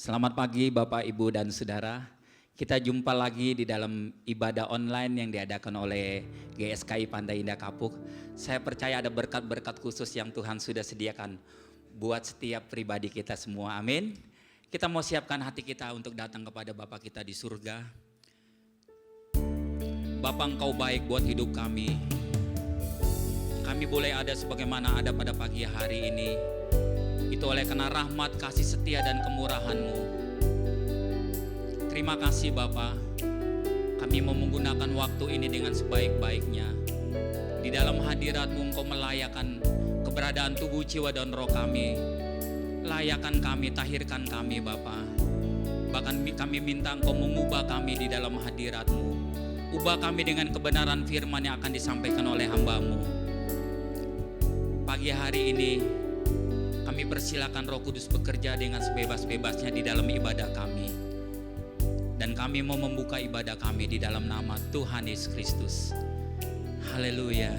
Selamat pagi Bapak, Ibu, dan Saudara. Kita jumpa lagi di dalam ibadah online yang diadakan oleh GSKI Pantai Indah Kapuk. Saya percaya ada berkat-berkat khusus yang Tuhan sudah sediakan buat setiap pribadi kita semua. Amin. Kita mau siapkan hati kita untuk datang kepada Bapa kita di surga. Bapa, Engkau baik buat hidup kami. Kami boleh ada sebagaimana ada pada pagi hari ini. Itu oleh karena rahmat, kasih setia, dan kemurahan-Mu. Terima kasih Bapa. Kami mau menggunakan waktu ini dengan sebaik-baiknya. Di dalam hadirat-Mu Engkau melayakan keberadaan tubuh, jiwa, dan roh kami. Layakan kami, tahirkan kami Bapa. Bahkan kami minta Engkau mengubah kami di dalam hadirat-Mu. Ubah kami dengan kebenaran firman yang akan disampaikan oleh hamba-Mu. Pagi hari ini kami persilakan Roh Kudus bekerja dengan sebebas-bebasnya di dalam ibadah kami. Dan kami mau membuka ibadah kami di dalam nama Tuhan Yesus Kristus. Haleluya.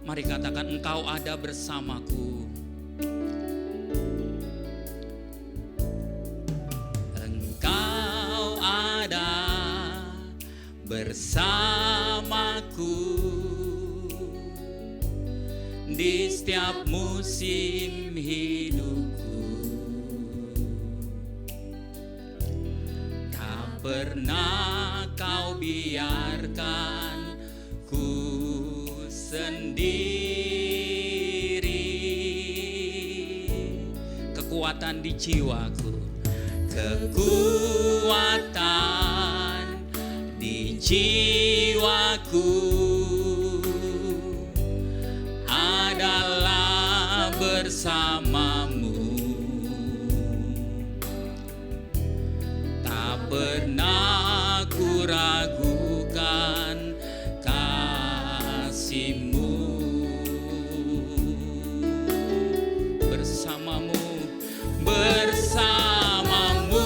Mari katakan, Engkau ada bersamaku. Engkau ada bersamaku di setiap musim hidupku. Tak pernah Kau biarkan ku sendiri. Kekuatan di jiwaku, kekuatan di jiwaku adalah bersamamu. Tak pernah ku ragukan kasih-Mu. Bersamamu, bersamamu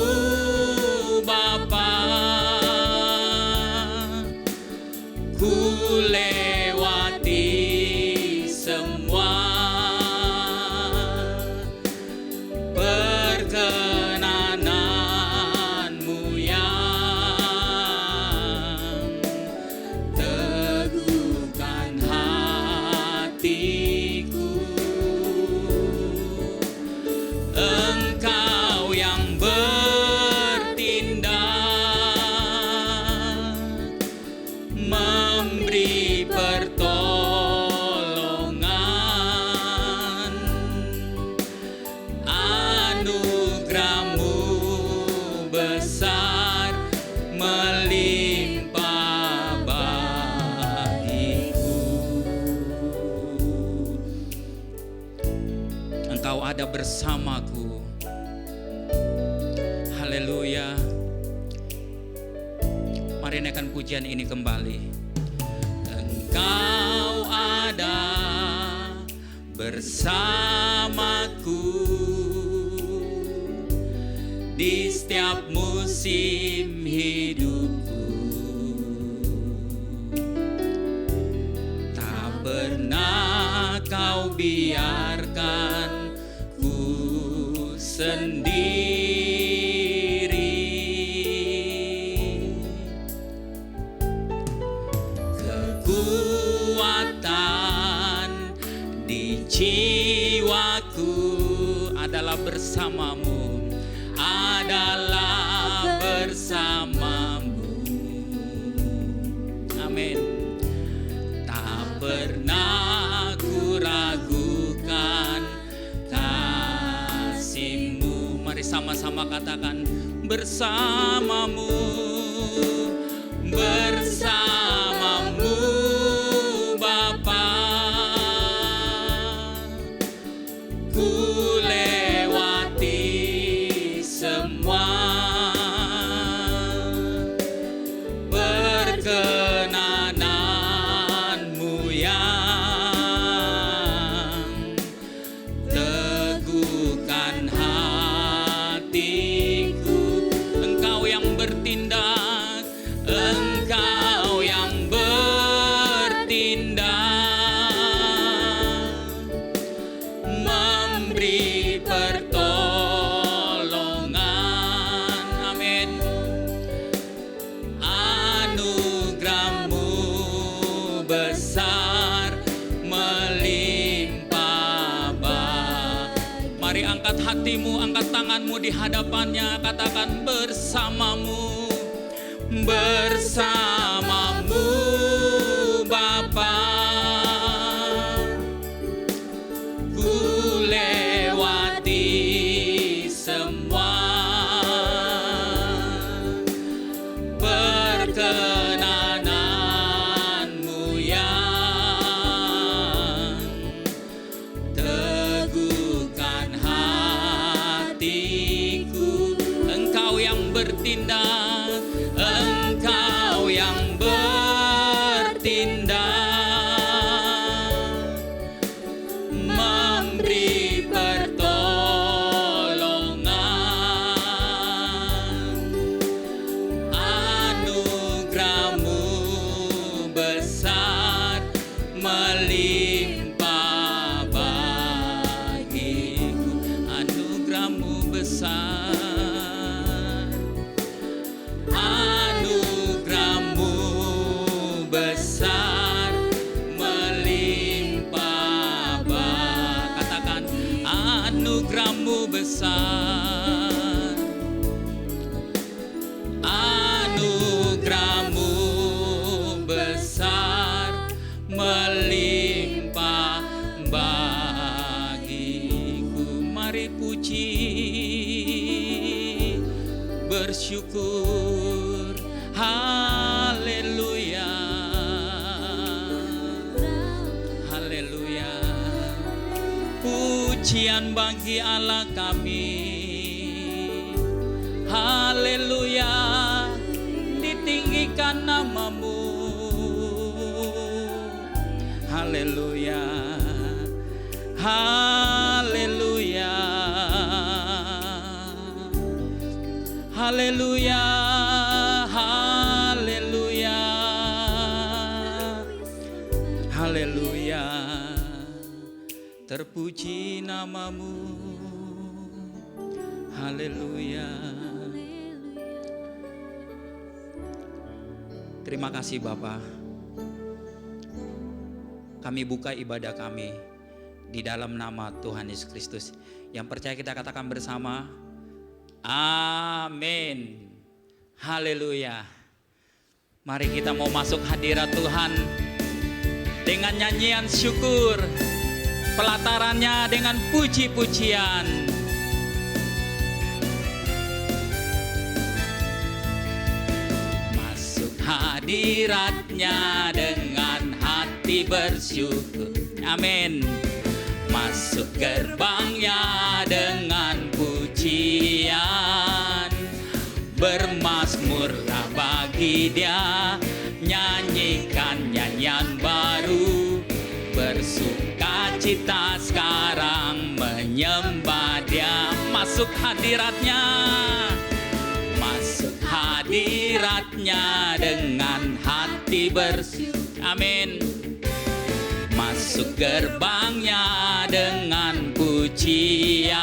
Bapa, ku lewati semua perkenanan-Mu yang teguhkan hatiku. Engkau yang bertindak, memberi pertolongan, anugerah-Mu besar melimpah bagiku. Engkau ada bersamaku. Haleluya. Mari naikkan pujian ini kembali. Engkau ada bersamaku di setiap musim hidupku. Tak pernah Kau biarkan ku sendiri. Kekuatan di jiwaku adalah bersama-Mu, adalah bersama-Mu. Amin. Tak pernah ku ragukan kasih-Mu. Mari sama-sama katakan, bersama-Mu, bersama-Mu Bapa, ku lewati semua perkenanan-Mu yang teguhkan hatiku. Engkau yang bertindak, Engkau Mari angkat hatimu, angkat tanganmu di hadapannya, katakan bersamamu, bersamamu Bapa. Ku lewati semua perkenananmu yang teguhkan hatiku. Engkau yang bertindak, Engkau yang bertindak, memberi pertolongan. Anugerahmu besar melimpah bagiku. Anugerahmu besar, anugerahmu besar melimpah bagiku. Katakan anugerahmu besar, anugerahmu besar melimpah bagiku. Mari puji, bersyukur, haleluya, haleluya. Pujian bagi Allah kami, haleluya. Ditinggikan namamu, haleluya, haleluya, haleluya, haleluya, haleluya. Terpuji namamu, haleluya. Terima kasih Bapa. Kami buka ibadah kami di dalam nama Tuhan Yesus Kristus. Yang percaya kita katakan bersama, amin. Haleluya. Mari kita mau masuk hadirat Tuhan dengan nyanyian syukur, pelatarannya dengan puji-pujian. Masuk hadiratnya dengan hati bersyukur, amin. Masuk gerbangnya dengan pujian, bermazmurlah bagi Dia, nyanyikan nyanyian baru, bersuka cita sekarang menyembah Dia. Masuk hadiratnya, masuk hadiratnya dengan hati bersyukur, amin. Masuk gerbangnya dengan pujian,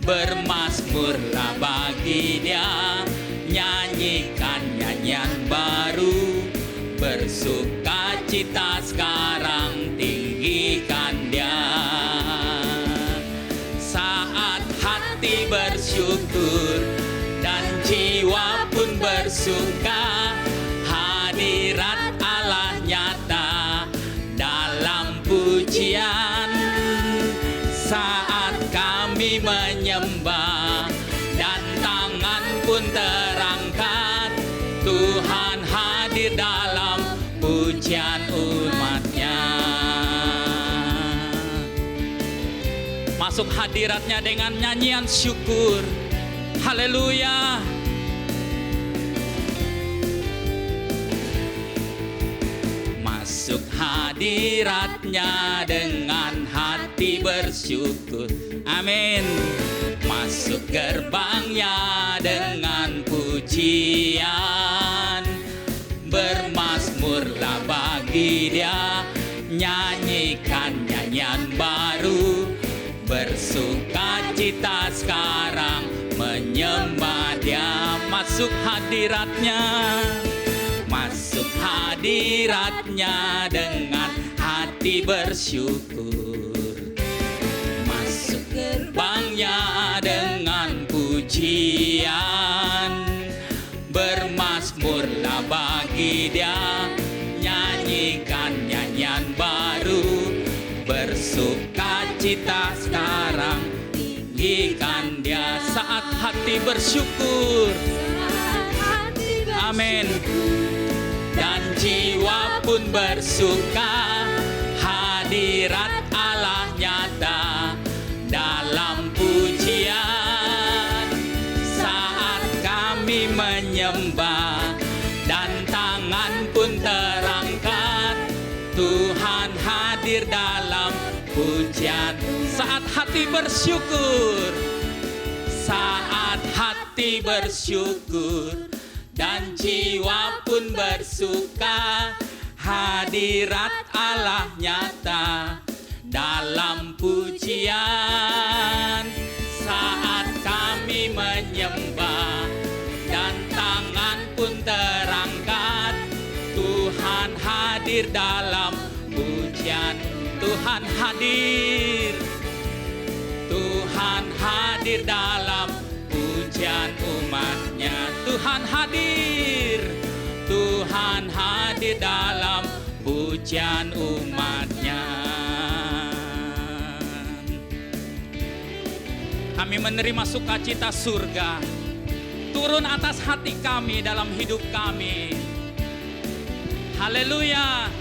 bermazmurlah bagi Dia, nyanyikan nyanyian baru, bersuka cita sekarang tinggikan Dia. Saat hati bersyukur dan jiwa pun bersuka, hadirat Allah nyata dalam pujian. Saat kami menyembah dan tangan pun terangkat, Tuhan hadir dalam pujian umatnya. Masuk hadiratnya dengan nyanyian syukur, haleluya. Masuk hadiratnya dengan hati bersyukur, amin. Masuk gerbangnya dengan pujian, bermazmurlah bagi Dia, nyanyikan nyanyian baru, bersuka cita sekarang menyembah Dia. Masuk hadiratnya, masuk hadiratnya dengan hati bersyukur. Masuk Dia, nyanyikan nyanyian baru, bersuka cita sekarang, tinggikan Dia saat hati bersyukur. Amin. Dan jiwa pun bersuka, hadirat Allah nyata dalam pujian. Saat kami menyembah dan tangan pun terangkat, Tuhan hadir dalam pujian. Saat hati bersyukur, saat hati bersyukur, dan jiwa pun bersuka, hadirat Allah nyata dalam pujian. Saat kami menyembah dan tangan pun terangkat, Tuhan hadir dalam pujian. Tuhan hadir, Tuhan hadir dalam pujian umatnya. Tuhan hadir, Tuhan hadir dalam pujian umatnya. Kami menerima sukacita surga turun atas hati kami dalam hidup kami. Haleluya.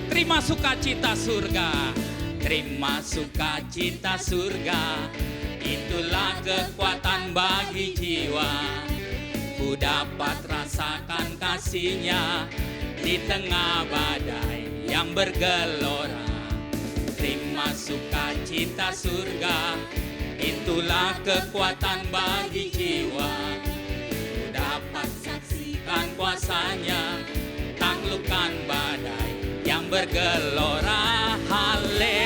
Terima sukacita surga, terima sukacita surga, itulah kekuatan bagi jiwa. Ku dapat rasakan kasih-Nya di tengah badai yang bergelora. Terima sukacita surga, itulah kekuatan bagi jiwa. Ku dapat saksikan kuasa-Nya, taklukkan badai yang bergelora. Haleluya,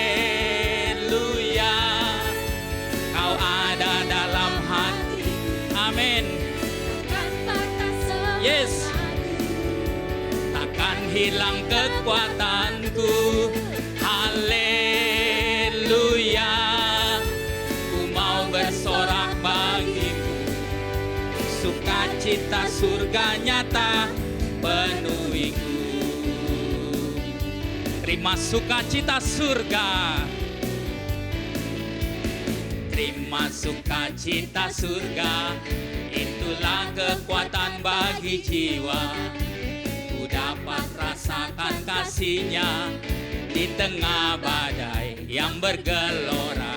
Kau ada dalam hati. Amin. Yes. Takkan hilang kekuatanku. Haleluya, ku mau bersorak bagimu. Sukacita surga nyata penuhiku. Terima sukacita surga, terima sukacita surga, itulah kekuatan bagi jiwa. Ku dapat rasakan kasih-Nya di tengah badai yang bergelora.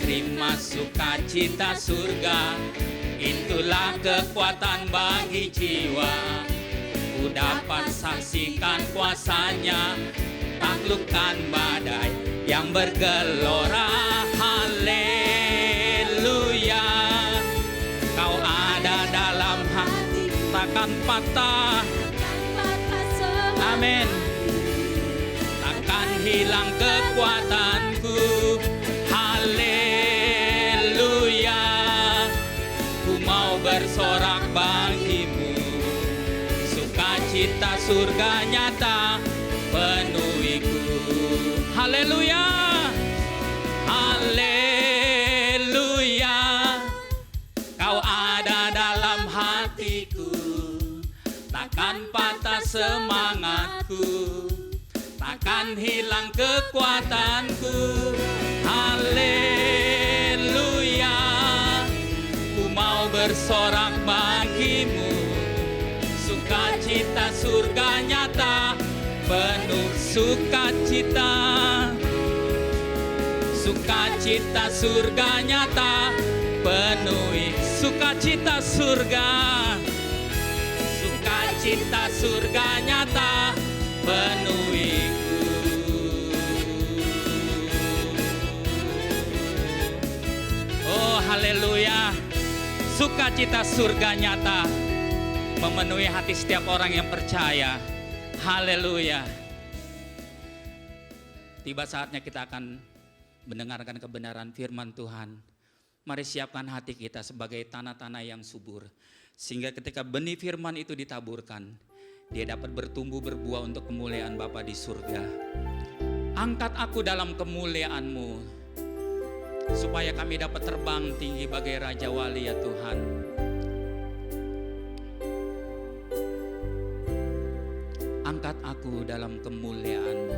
Terima sukacita surga, itulah kekuatan bagi jiwa. Ku dapat saksikan kuasa-Nya, taklukkan badai yang bergelora. Haleluya, Kau ada dalam hati, takkan patah. Amin. Takkan hilang kekuatanku. Haleluya, ku mau bersorak bagimu. Sukacita surga nyata penuhiku. Haleluya, haleluya, Kau ada dalam hatiku. Takkan patah semangatku, takkan hilang kekuatanku. Haleluya, ku mau bersorak bagimu. Sukacita surga nyata penuh sukacita. Sukacita surga nyata penuhi. Sukacita surga, sukacita surga nyata penuhiku. Oh haleluya, sukacita surga nyata memenuhi hati setiap orang yang percaya. Haleluya. Tiba saatnya kita akan mendengarkan kebenaran firman Tuhan. Mari siapkan hati kita sebagai tanah-tanah yang subur, sehingga ketika benih firman itu ditaburkan, dia dapat bertumbuh berbuah untuk kemuliaan Bapa di surga. Angkat aku dalam kemuliaan-Mu, supaya kami dapat terbang tinggi bagai Raja Wali ya Tuhan. angkat aku dalam kemuliaan-Mu.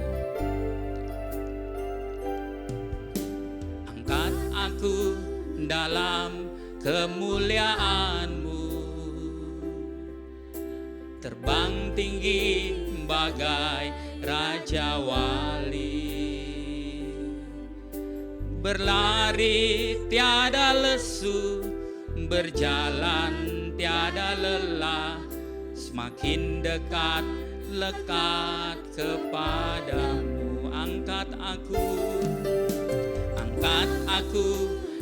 Angkat aku dalam kemuliaan-Mu, terbang tinggi bagai Raja Wali, berlari tiada lesu, berjalan tiada lelah, semakin dekat lekat kepadamu. Angkat aku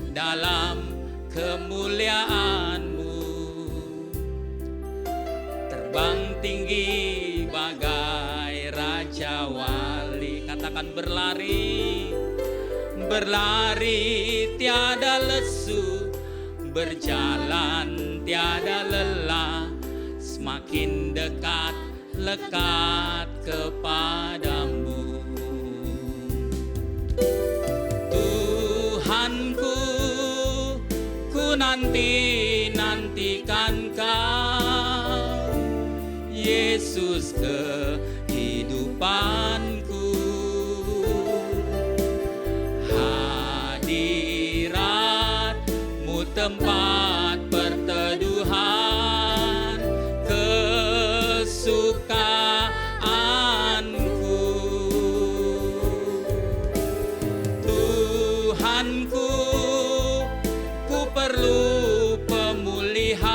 dalam kemuliaan-Mu, terbang tinggi bagai Raja Wali. Katakan berlari tiada lesu, berjalan tiada lelah, semakin dekat lekat kepadamu. Tuhanku, ku nantikan Kau, Yesus kehidupanku. Hadirat-Mu tempat perteduhan kesukaanku. Tuhanku, ku perlu pemulihan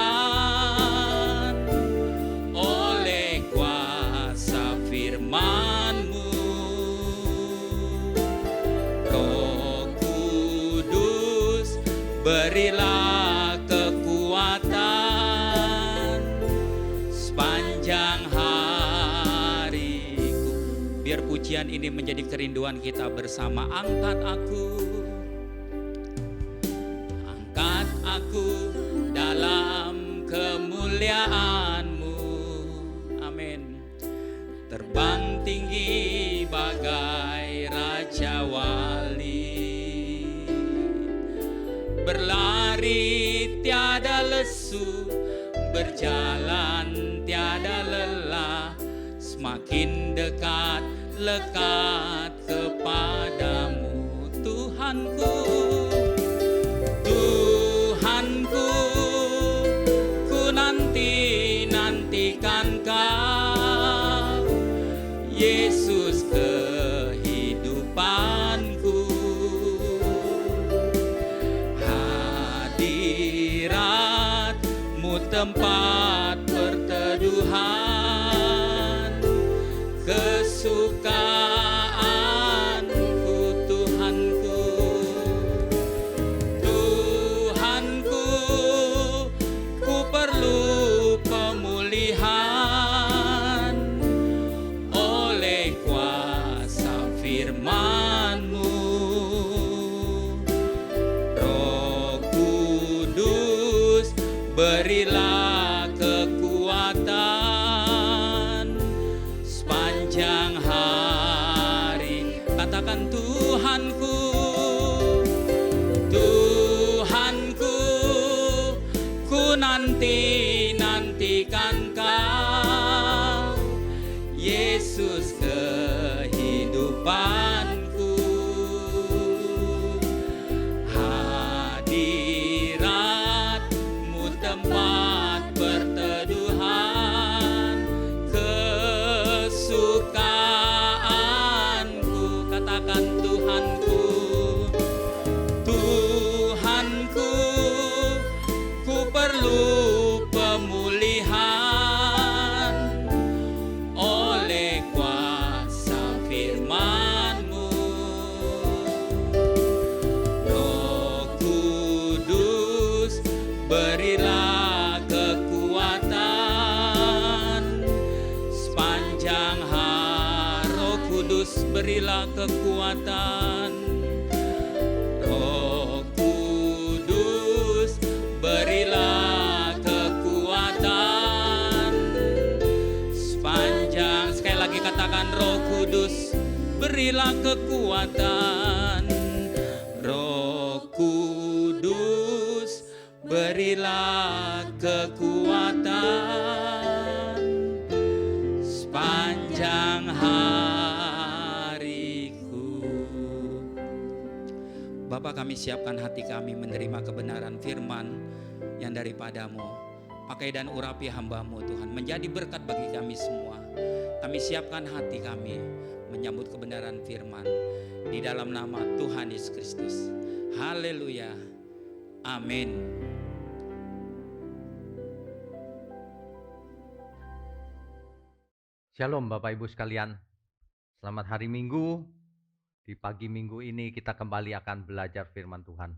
oleh kuasa firman-Mu. Roh Kudus, berilah kekuatan sepanjang hariku. Biar pujian ini menjadi kerinduan kita bersama. Angkat aku dalam kemuliaan-Mu. Amin. Terbang tinggi bagai Raja Wali, berlari tiada lesu, berjalan tiada lelah, semakin dekat lekat kepadamu. Tuhanku, ku nantikan Kau, Yesus kehidupanku. Hadirat-Mu tempat perteduhan kesukaanku. Tuhanku, ku perlu pemulihan oleh kuasa firman-Mu. Roh Kudus, berilah kekuatan sepanjang hari. Katakan Tuhanku, ku nantikan Kau, Yesus kehidupanku. Hadirat-Mu tempat perteduhan kesukaanku. Katakan Tuhanku, ku perlu pemulihan oleh kuasa firman-Mu. Roh Kudus, berilah kekuatan sepanjang hari. Roh Kudus, berilah kekuatan. Roh Kudus, berilah kekuatan sepanjang. Sekali lagi katakan, Roh Kudus, berilah kekuatan. Roh Kudus, berilah kekuatan sepanjang Bapa, kami siapkan hati kami menerima kebenaran firman yang daripadamu. Pakai dan urapi hamba-Mu Tuhan, menjadi berkat bagi kami semua. Kami siapkan hati kami menyambut kebenaran firman di dalam nama Tuhan Yesus Kristus. Haleluya. Amin. Shalom Bapak Ibu sekalian. Selamat hari Minggu. Di pagi Minggu ini kita kembali akan belajar firman Tuhan.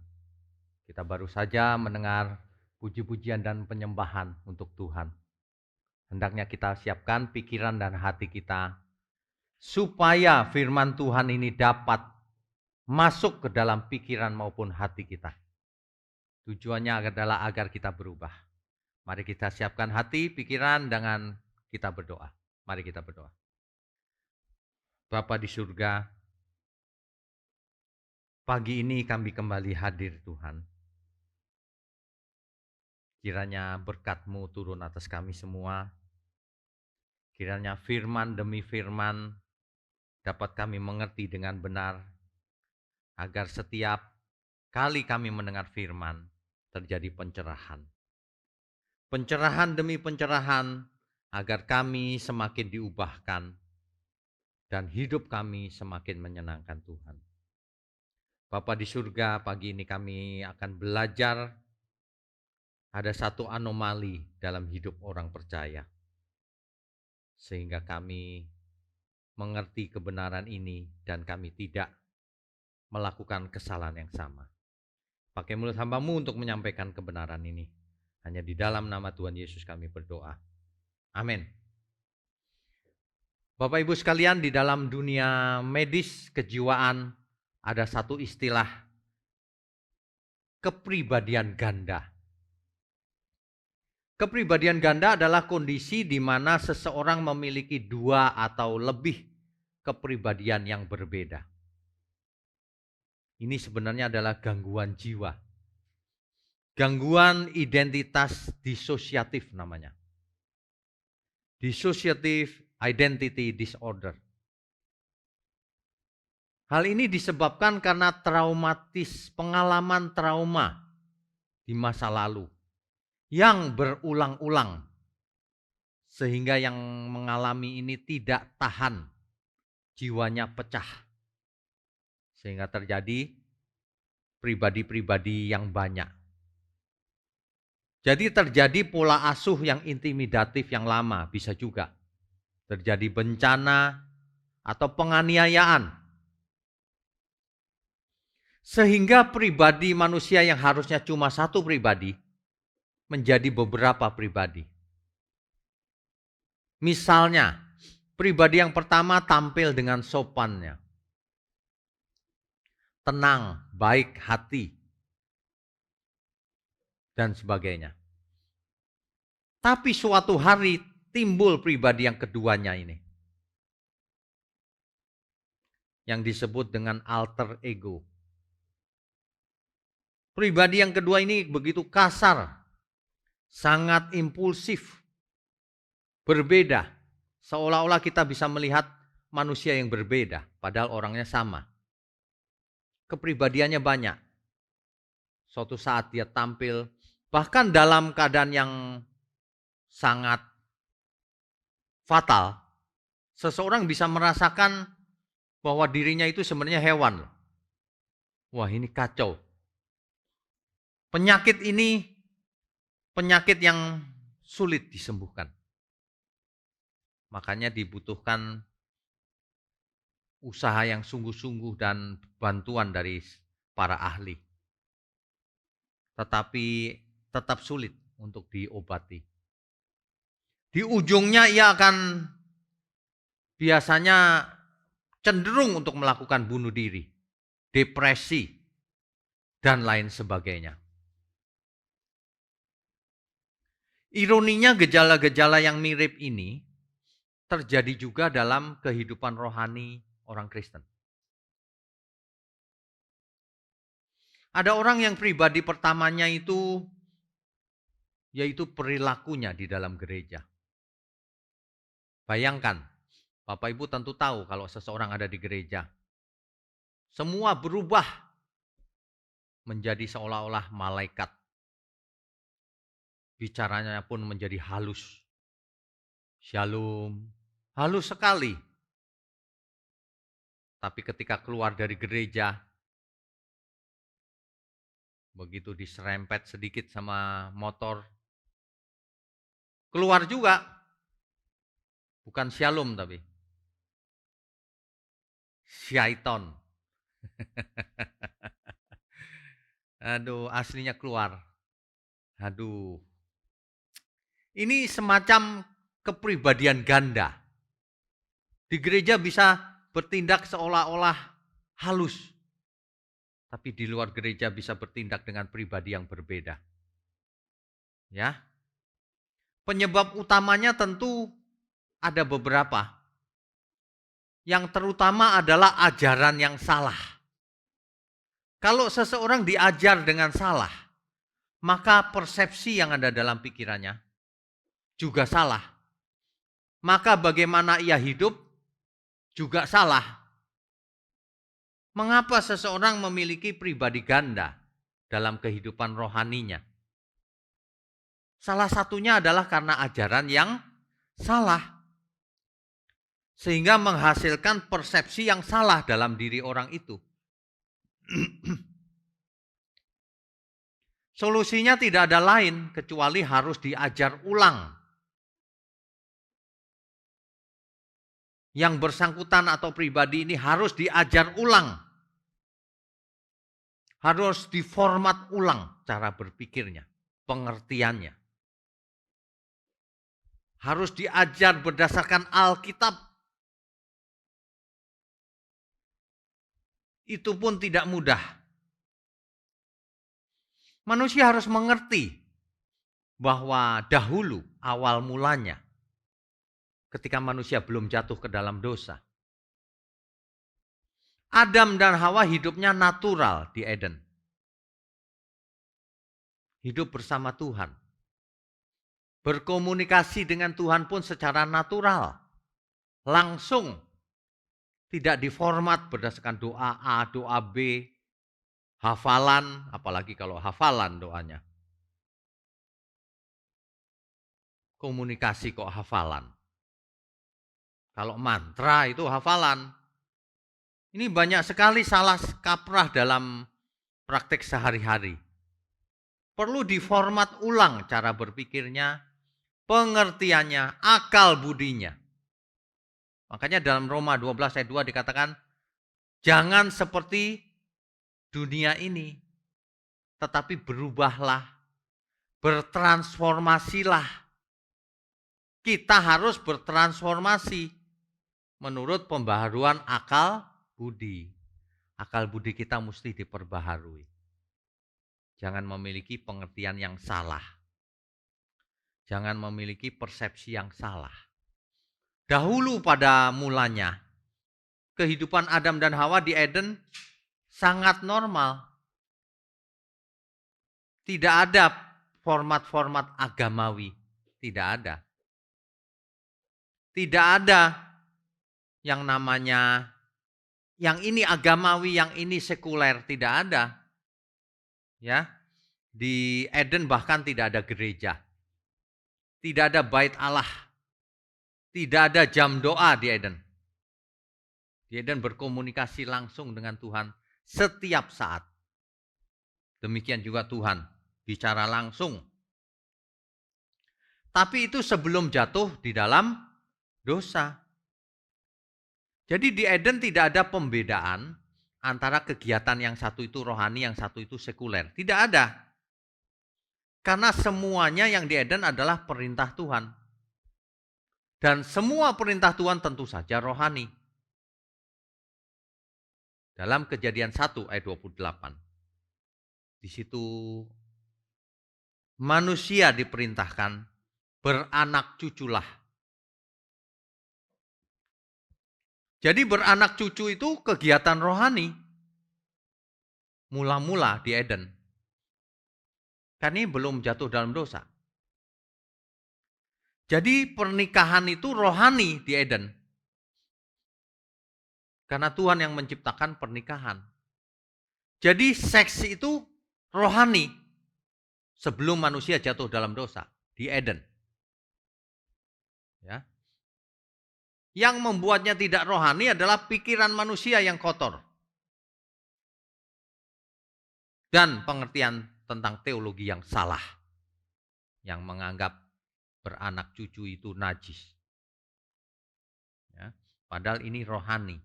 Kita baru saja mendengar puji-pujian dan penyembahan untuk Tuhan. Hendaknya kita siapkan pikiran dan hati kita supaya firman Tuhan ini dapat masuk ke dalam pikiran maupun hati kita. Tujuannya adalah agar kita berubah. Mari kita siapkan hati, pikiran dengan kita berdoa. Mari kita berdoa. Bapa di surga, pagi ini kami kembali hadir Tuhan. Kiranya berkat-Mu turun atas kami semua. Kiranya firman demi firman dapat kami mengerti dengan benar. Agar setiap kali kami mendengar firman terjadi pencerahan. Pencerahan demi pencerahan agar kami semakin diubahkan. Dan hidup kami semakin menyenangkan Tuhan. Bapa di surga, pagi ini kami akan belajar. Ada satu anomali dalam hidup orang percaya. Sehingga kami mengerti kebenaran ini dan kami tidak melakukan kesalahan yang sama. Pakai mulut hamba-Mu untuk menyampaikan kebenaran ini. Hanya di dalam nama Tuhan Yesus kami berdoa. Amin. Bapak Ibu sekalian, di dalam dunia medis kejiwaan ada satu istilah kepribadian ganda. Kepribadian ganda adalah kondisi di mana seseorang memiliki dua atau lebih kepribadian yang berbeda. Ini sebenarnya adalah gangguan jiwa. Gangguan identitas disosiatif namanya. Dissociative identity disorder. Hal ini disebabkan karena pengalaman trauma di masa lalu yang berulang-ulang sehingga yang mengalami ini tidak tahan, jiwanya pecah sehingga terjadi pribadi-pribadi yang banyak. Jadi terjadi pola asuh yang intimidatif yang lama, bisa juga terjadi bencana atau penganiayaan. Sehingga pribadi manusia yang harusnya cuma satu pribadi menjadi beberapa pribadi. Misalnya, pribadi yang pertama tampil dengan sopannya. Tenang, baik hati, dan sebagainya. Tapi suatu hari timbul pribadi yang keduanya ini. Yang disebut dengan alter ego. Pribadi yang kedua ini begitu kasar, sangat impulsif, berbeda. Seolah-olah kita bisa melihat manusia yang berbeda, padahal orangnya sama. Kepribadiannya banyak. Suatu saat dia tampil, bahkan dalam keadaan yang sangat fatal, seseorang bisa merasakan bahwa dirinya itu sebenarnya hewan. Wah, ini kacau. Penyakit ini penyakit yang sulit disembuhkan. Makanya dibutuhkan usaha yang sungguh-sungguh dan bantuan dari para ahli. Tetapi tetap sulit untuk diobati. Di ujungnya ia akan biasanya cenderung untuk melakukan bunuh diri, depresi, dan lain sebagainya. Ironinya gejala-gejala yang mirip ini terjadi juga dalam kehidupan rohani orang Kristen. Ada orang yang pribadi pertamanya itu yaitu perilakunya di dalam gereja. Bayangkan, Bapak Ibu tentu tahu kalau seseorang ada di gereja. Semua berubah menjadi seolah-olah malaikat. Bicaranya pun menjadi halus. Shalom. Halus sekali. Tapi ketika keluar dari gereja, begitu diserempet sedikit sama motor, keluar juga. Bukan shalom tapi syaiton. Aduh, aslinya keluar. Aduh. Ini semacam kepribadian ganda. Di gereja bisa bertindak seolah-olah halus. Tapi di luar gereja bisa bertindak dengan pribadi yang berbeda. Ya. Penyebab utamanya tentu ada beberapa. Yang terutama adalah ajaran yang salah. Kalau seseorang diajar dengan salah, maka persepsi yang ada dalam pikirannya juga salah. Maka bagaimana ia hidup juga salah. Mengapa seseorang memiliki pribadi ganda dalam kehidupan rohaninya? Salah satunya adalah karena ajaran yang salah. Sehingga menghasilkan persepsi yang salah dalam diri orang itu. Solusinya tidak ada lain kecuali harus diajar ulang. Yang bersangkutan atau pribadi ini harus diajar ulang. Harus diformat ulang cara berpikirnya, pengertiannya. Harus diajar berdasarkan Alkitab. Itu pun tidak mudah. Manusia harus mengerti bahwa dahulu awal mulanya ketika manusia belum jatuh ke dalam dosa, Adam dan Hawa hidupnya natural di Eden. Hidup bersama Tuhan. Berkomunikasi dengan Tuhan pun secara natural. Langsung. Tidak diformat berdasarkan doa A, doa B, hafalan, apalagi kalau hafalan doanya. Komunikasi kok hafalan. Kalau mantra itu hafalan. Ini banyak sekali salah kaprah dalam praktek sehari-hari. Perlu diformat ulang cara berpikirnya, pengertiannya, akal budinya. Makanya dalam Roma 12 ayat 2 dikatakan, jangan seperti dunia ini, tetapi berubahlah, bertransformasilah. Kita harus bertransformasi menurut pembaharuan akal budi. Akal budi kita mesti diperbaharui. Jangan memiliki pengertian yang salah. Jangan memiliki persepsi yang salah. Dahulu pada mulanya, kehidupan Adam dan Hawa di Eden sangat normal. Tidak ada format-format agamawi. Tidak ada. Tidak ada yang namanya, yang ini agamawi, yang ini sekuler. Tidak ada. Ya, di Eden bahkan tidak ada gereja. Tidak ada bait Allah. Tidak ada jam doa di Eden. Di Eden berkomunikasi langsung dengan Tuhan setiap saat. Demikian juga Tuhan bicara langsung. Tapi itu sebelum jatuh di dalam dosa. Jadi di Eden tidak ada pembedaan antara kegiatan yang satu itu rohani, yang satu itu sekuler. Tidak ada. Karena semuanya yang di Eden adalah perintah Tuhan. Dan semua perintah Tuhan tentu saja rohani. Dalam Kejadian 1 ayat 28. Di situ manusia diperintahkan beranak cuculah. Jadi beranak cucu itu kegiatan rohani. Mula-mula di Eden. Karena ini belum jatuh dalam dosa. Jadi pernikahan itu rohani di Eden. Karena Tuhan yang menciptakan pernikahan. Jadi seks itu rohani sebelum manusia jatuh dalam dosa di Eden. Ya. Yang membuatnya tidak rohani adalah pikiran manusia yang kotor. Dan pengertian tentang teologi yang salah. Yang menganggap beranak cucu itu najis. Ya. Padahal ini rohani.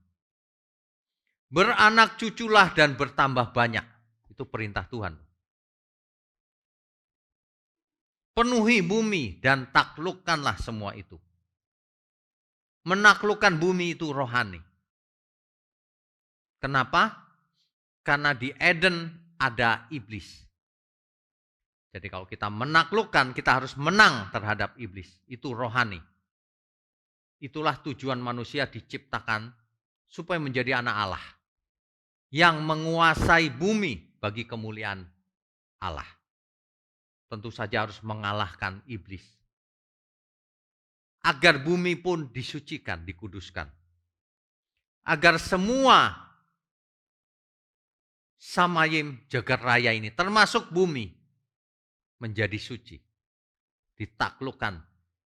Beranak cuculah dan bertambah banyak. Itu perintah Tuhan. Penuhi bumi dan taklukkanlah semua itu. Menaklukkan bumi itu rohani. Kenapa? Karena di Eden ada iblis. Jadi kalau kita menaklukkan, kita harus menang terhadap iblis. Itu rohani. Itulah tujuan manusia diciptakan supaya menjadi anak Allah. Yang menguasai bumi bagi kemuliaan Allah. Tentu saja harus mengalahkan iblis. Agar bumi pun disucikan, dikuduskan. Agar semua samayim jagat raya ini, termasuk bumi, menjadi suci. Ditaklukkan.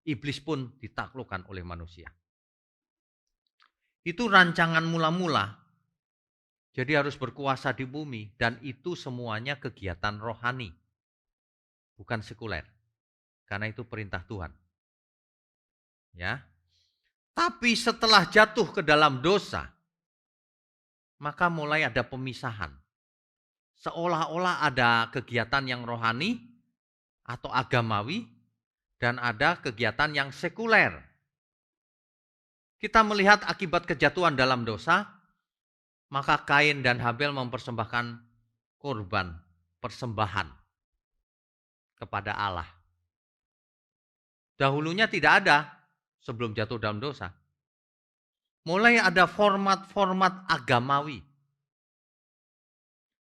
Iblis pun ditaklukkan oleh manusia. Itu rancangan mula-mula. Jadi harus berkuasa di bumi. Dan itu semuanya kegiatan rohani. Bukan sekuler. Karena itu perintah Tuhan. Ya. Tapi setelah jatuh ke dalam dosa, maka mulai ada pemisahan. Seolah-olah ada kegiatan yang rohani atau agamawi dan ada kegiatan yang sekuler. Kita melihat akibat kejatuhan dalam dosa, maka Kain dan Habel mempersembahkan korban, persembahan kepada Allah. Dahulunya tidak ada sebelum jatuh dalam dosa. Mulai ada format-format agamawi.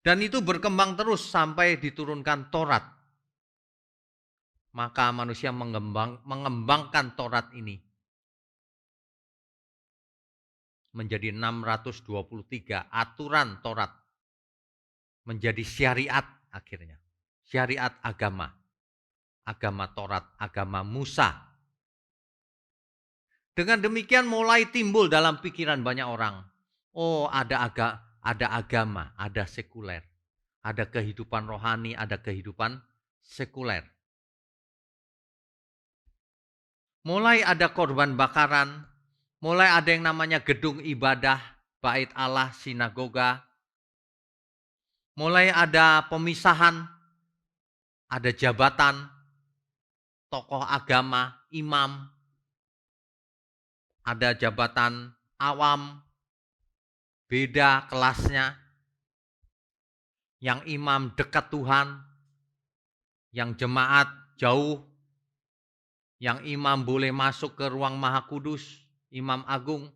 Dan itu berkembang terus sampai diturunkan Taurat. Maka manusia mengembangkan Taurat ini menjadi 623 aturan Taurat. Menjadi syariat akhirnya. Syariat agama. Agama Taurat, agama Musa. Dengan demikian mulai timbul dalam pikiran banyak orang. Oh, ada agama, ada sekuler. Ada kehidupan rohani, ada kehidupan sekuler. Mulai ada korban bakaran, mulai ada yang namanya gedung ibadah, bait Allah, sinagoga. Mulai ada pemisahan, ada jabatan, tokoh agama, imam. Ada jabatan awam, beda kelasnya. Yang imam dekat Tuhan, yang jemaat jauh. Yang imam boleh masuk ke ruang Maha Kudus, imam agung.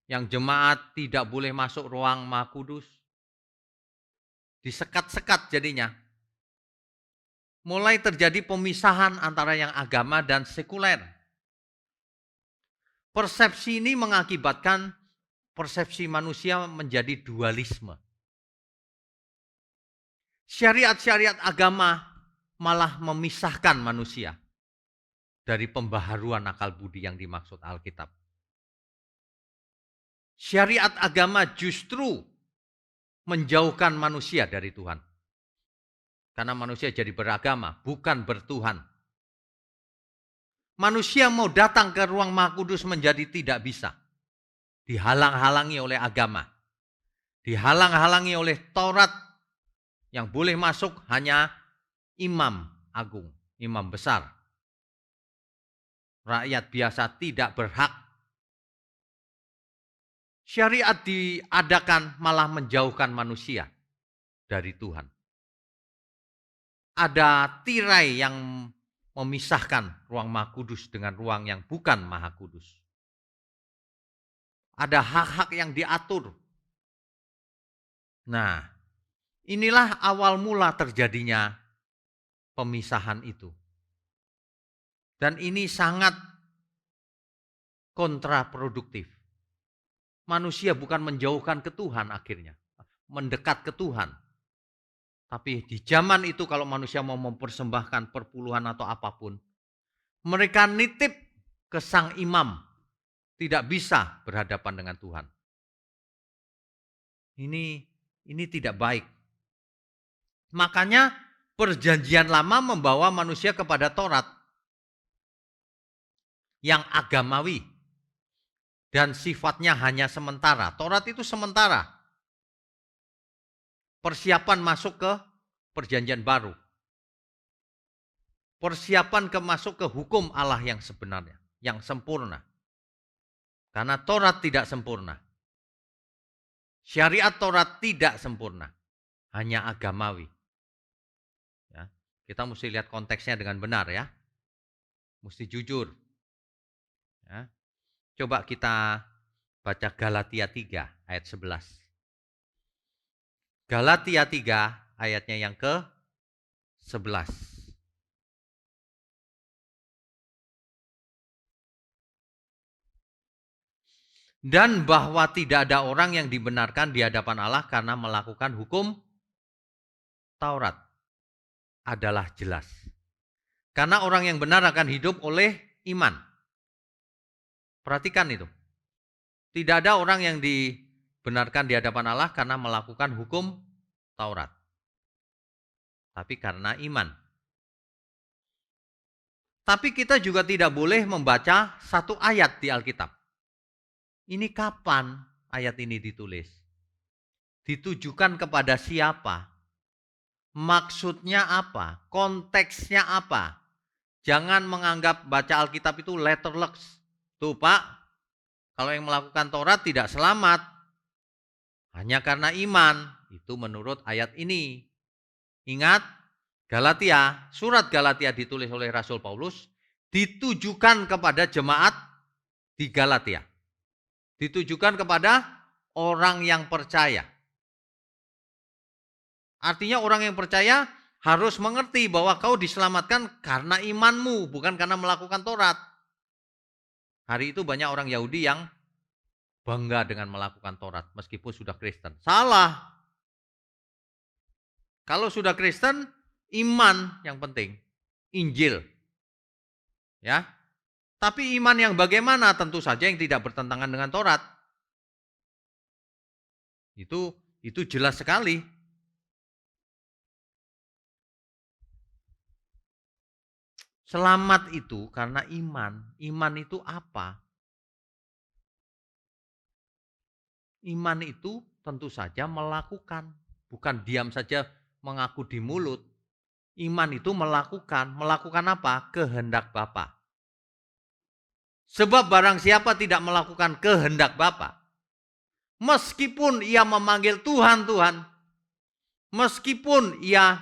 Yang jemaat tidak boleh masuk ruang Maha Kudus. Disekat-sekat jadinya. Mulai terjadi pemisahan antara yang agama dan sekuler. Persepsi ini mengakibatkan persepsi manusia menjadi dualisme. Syariat-syariat agama malah memisahkan manusia dari pembaharuan akal budi yang dimaksud Alkitab. Syariat agama justru menjauhkan manusia dari Tuhan. Karena manusia jadi beragama, bukan bertuhan. Manusia mau datang ke ruang Maha Kudus menjadi tidak bisa. Dihalang-halangi oleh agama. Dihalang-halangi oleh Taurat. Yang boleh masuk hanya imam agung, imam besar. Rakyat biasa tidak berhak. Syariat diadakan malah menjauhkan manusia dari Tuhan. Ada tirai yang memisahkan ruang Maha Kudus dengan ruang yang bukan Maha Kudus. Ada hak-hak yang diatur. Nah, inilah awal mula terjadinya pemisahan itu. Dan ini sangat kontraproduktif. Manusia bukan menjauhkan ke Tuhan akhirnya, mendekat ke Tuhan. Tapi di zaman itu kalau manusia mau mempersembahkan perpuluhan atau apapun, mereka nitip ke sang imam, tidak bisa berhadapan dengan Tuhan. Ini tidak baik. Makanya perjanjian lama membawa manusia kepada Taurat yang agamawi dan sifatnya hanya sementara. Taurat itu sementara. Persiapan masuk ke perjanjian baru. Persiapan masuk ke hukum Allah yang sebenarnya, yang sempurna. Karena Taurat tidak sempurna. Syariat Taurat tidak sempurna, hanya agamawi. Ya, kita mesti lihat konteksnya dengan benar ya. Mesti jujur. Ya. Coba kita baca Galatia 3 ayat 11. Galatia 3 ayatnya yang ke-11. Dan bahwa tidak ada orang yang dibenarkan di hadapan Allah karena melakukan hukum Taurat adalah jelas. Karena orang yang benar akan hidup oleh iman. Perhatikan itu. Tidak ada orang yang dibenarkan di hadapan Allah karena melakukan hukum Taurat. Tapi karena iman. Tapi kita juga tidak boleh membaca satu ayat di Alkitab. Ini kapan ayat ini ditulis? Ditujukan kepada siapa? Maksudnya apa? Konteksnya apa? Jangan menganggap baca Alkitab itu letterless. Tuh Pak, kalau yang melakukan Taurat tidak selamat. Hanya karena iman. Itu menurut ayat ini. Ingat, Galatia, surat Galatia ditulis oleh Rasul Paulus. Ditujukan kepada jemaat di Galatia. Ditujukan kepada orang yang percaya. Artinya orang yang percaya harus mengerti bahwa kau diselamatkan karena imanmu, bukan karena melakukan Taurat. Hari itu banyak orang Yahudi yang bangga dengan melakukan Taurat meskipun sudah Kristen. Salah. Kalau sudah Kristen, iman yang penting. Injil. Ya. Tapi iman yang bagaimana? Tentu saja yang tidak bertentangan dengan Taurat. Itu jelas sekali. Selamat itu karena iman. Iman itu apa? Iman itu tentu saja melakukan. Bukan diam saja mengaku di mulut. Iman itu melakukan. Melakukan apa? Kehendak Bapa. Sebab barang siapa tidak melakukan kehendak Bapa, meskipun ia memanggil Tuhan, Tuhan, meskipun ia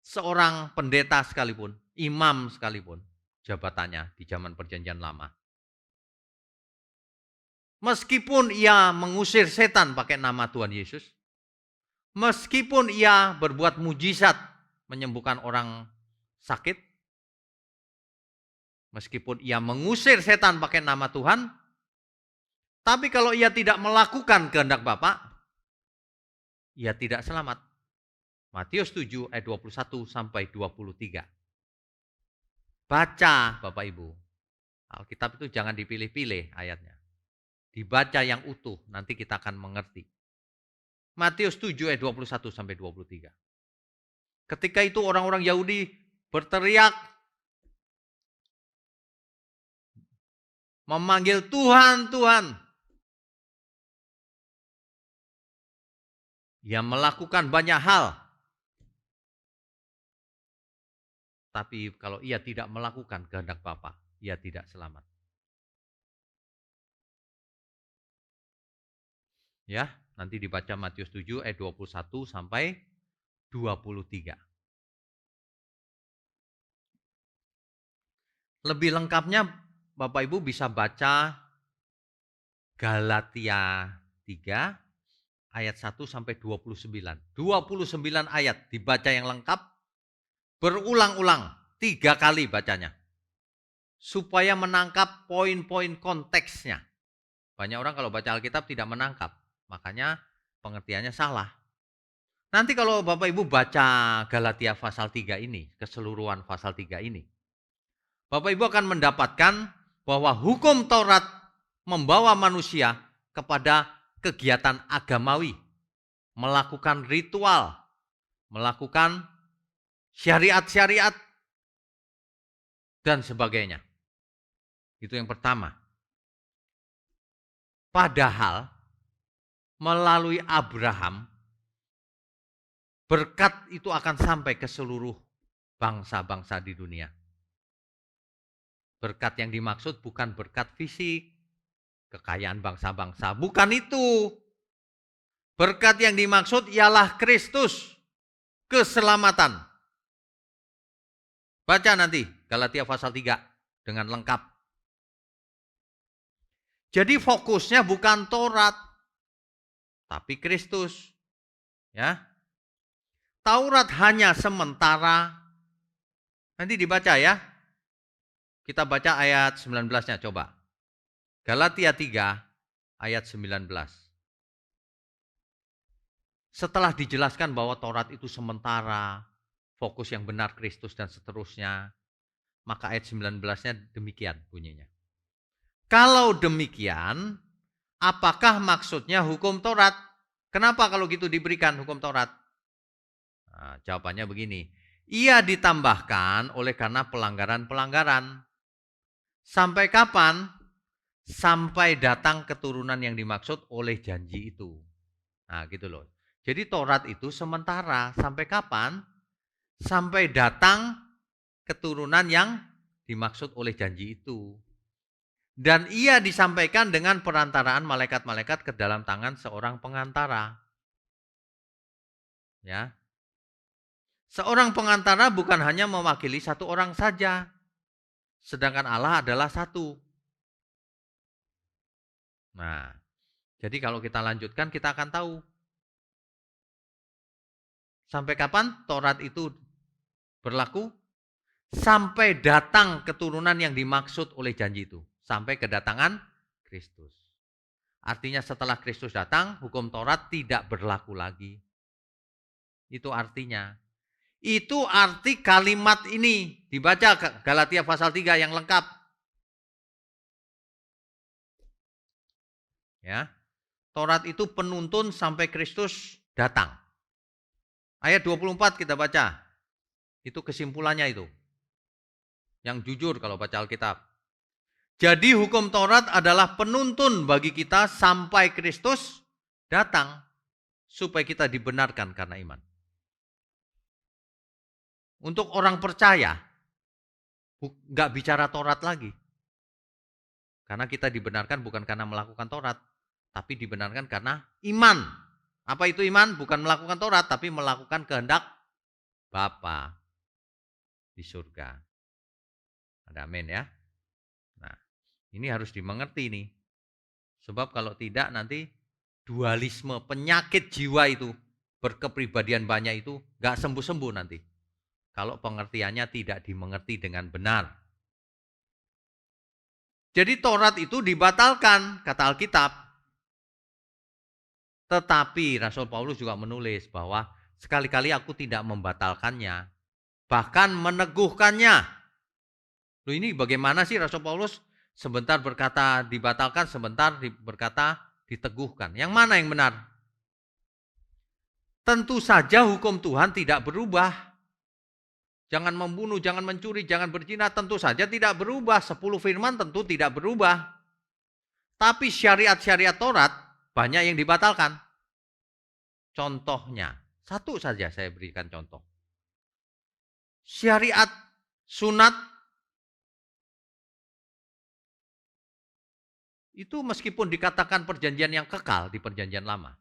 seorang pendeta sekalipun, imam sekalipun, jabatannya di zaman perjanjian lama. Meskipun ia mengusir setan pakai nama Tuhan Yesus, meskipun ia berbuat mujizat menyembuhkan orang sakit, meskipun ia mengusir setan pakai nama Tuhan, tapi kalau ia tidak melakukan kehendak Bapa, ia tidak selamat. Matius 7 ayat 21 sampai 23. Baca Bapak Ibu. Alkitab itu jangan dipilih-pilih ayatnya. Dibaca yang utuh, nanti kita akan mengerti. Matius 7 ayat 21 sampai 23. Ketika itu orang-orang Yahudi berteriak, memanggil Tuhan, Tuhan. Ia melakukan banyak hal. Tapi kalau ia tidak melakukan kehendak Bapa, ia tidak selamat. Ya, nanti dibaca Matius 7 ayat 21 sampai 23. Lebih lengkapnya Bapak Ibu bisa baca Galatia 3 ayat 1 sampai 29. 29 ayat dibaca yang lengkap, berulang-ulang 3 kali bacanya. Supaya menangkap poin-poin konteksnya. Banyak orang kalau baca Alkitab tidak menangkap, makanya pengertiannya salah. Nanti kalau Bapak Ibu baca Galatia pasal 3 ini, keseluruhan pasal 3 ini, Bapak Ibu akan mendapatkan bahwa hukum Taurat membawa manusia kepada kegiatan agamawi, melakukan ritual, melakukan syariat-syariat, dan sebagainya. Itu yang pertama. Padahal melalui Abraham, berkat itu akan sampai ke seluruh bangsa-bangsa di dunia. Berkat yang dimaksud bukan berkat fisik, kekayaan bangsa-bangsa, bukan itu. Berkat yang dimaksud ialah Kristus, keselamatan. Baca nanti Galatia pasal 3 dengan lengkap. Jadi fokusnya bukan Taurat, tapi Kristus. Ya. Taurat hanya sementara. Nanti dibaca ya. Kita baca ayat 19-nya coba. Galatia 3 ayat 19. Setelah dijelaskan bahwa Taurat itu sementara, fokus yang benar Kristus dan seterusnya, maka ayat 19-nya demikian bunyinya. Kalau demikian, apakah maksudnya hukum Taurat? Kenapa kalau gitu diberikan hukum Taurat? Nah, jawabannya begini. Ia ditambahkan oleh karena pelanggaran-pelanggaran. Sampai kapan? Sampai datang keturunan yang dimaksud oleh janji itu. Nah gitu loh. Jadi Taurat itu sementara. Sampai kapan? Sampai datang keturunan yang dimaksud oleh janji itu. Dan ia disampaikan dengan perantaraan malaikat-malaikat ke dalam tangan seorang pengantara. Ya. Seorang pengantara bukan hanya mewakili satu orang saja. Sedangkan Allah adalah satu. Nah, jadi kalau kita lanjutkan kita akan tahu. Sampai kapan Taurat itu berlaku? Sampai datang keturunan yang dimaksud oleh janji itu. Sampai kedatangan Kristus. Artinya setelah Kristus datang, hukum Taurat tidak berlaku lagi. Itu artinya. Itu arti kalimat ini. Dibaca Galatia pasal 3 yang lengkap. Ya. Taurat itu penuntun sampai Kristus datang. Ayat 24 kita baca. Itu kesimpulannya itu. Yang jujur kalau baca Alkitab. Jadi hukum Taurat adalah penuntun bagi kita sampai Kristus datang. Supaya kita dibenarkan karena iman. Untuk orang percaya, nggak bicara Taurat lagi. Karena kita dibenarkan bukan karena melakukan Taurat. Tapi dibenarkan karena iman. Apa itu iman? Bukan melakukan Taurat, tapi melakukan kehendak Bapa di surga. Ada amin ya. Nah, ini harus dimengerti nih. Sebab kalau tidak nanti dualisme, penyakit jiwa itu, berkepribadian banyak itu gak sembuh-sembuh nanti. Kalau pengertiannya tidak dimengerti dengan benar. Jadi Taurat itu dibatalkan, kata Alkitab. Tetapi Rasul Paulus juga menulis bahwa sekali-kali aku tidak membatalkannya, bahkan meneguhkannya. Loh ini bagaimana sih Rasul Paulus sebentar berkata dibatalkan, sebentar berkata diteguhkan. Yang mana yang benar? Tentu saja hukum Tuhan tidak berubah. Jangan membunuh, jangan mencuri, jangan berzina, tentu saja tidak berubah. 10 firman tentu tidak berubah. Tapi syariat-syariat Taurat banyak yang dibatalkan. Contohnya, satu saja saya berikan contoh. Syariat sunat itu meskipun dikatakan perjanjian yang kekal di perjanjian lama.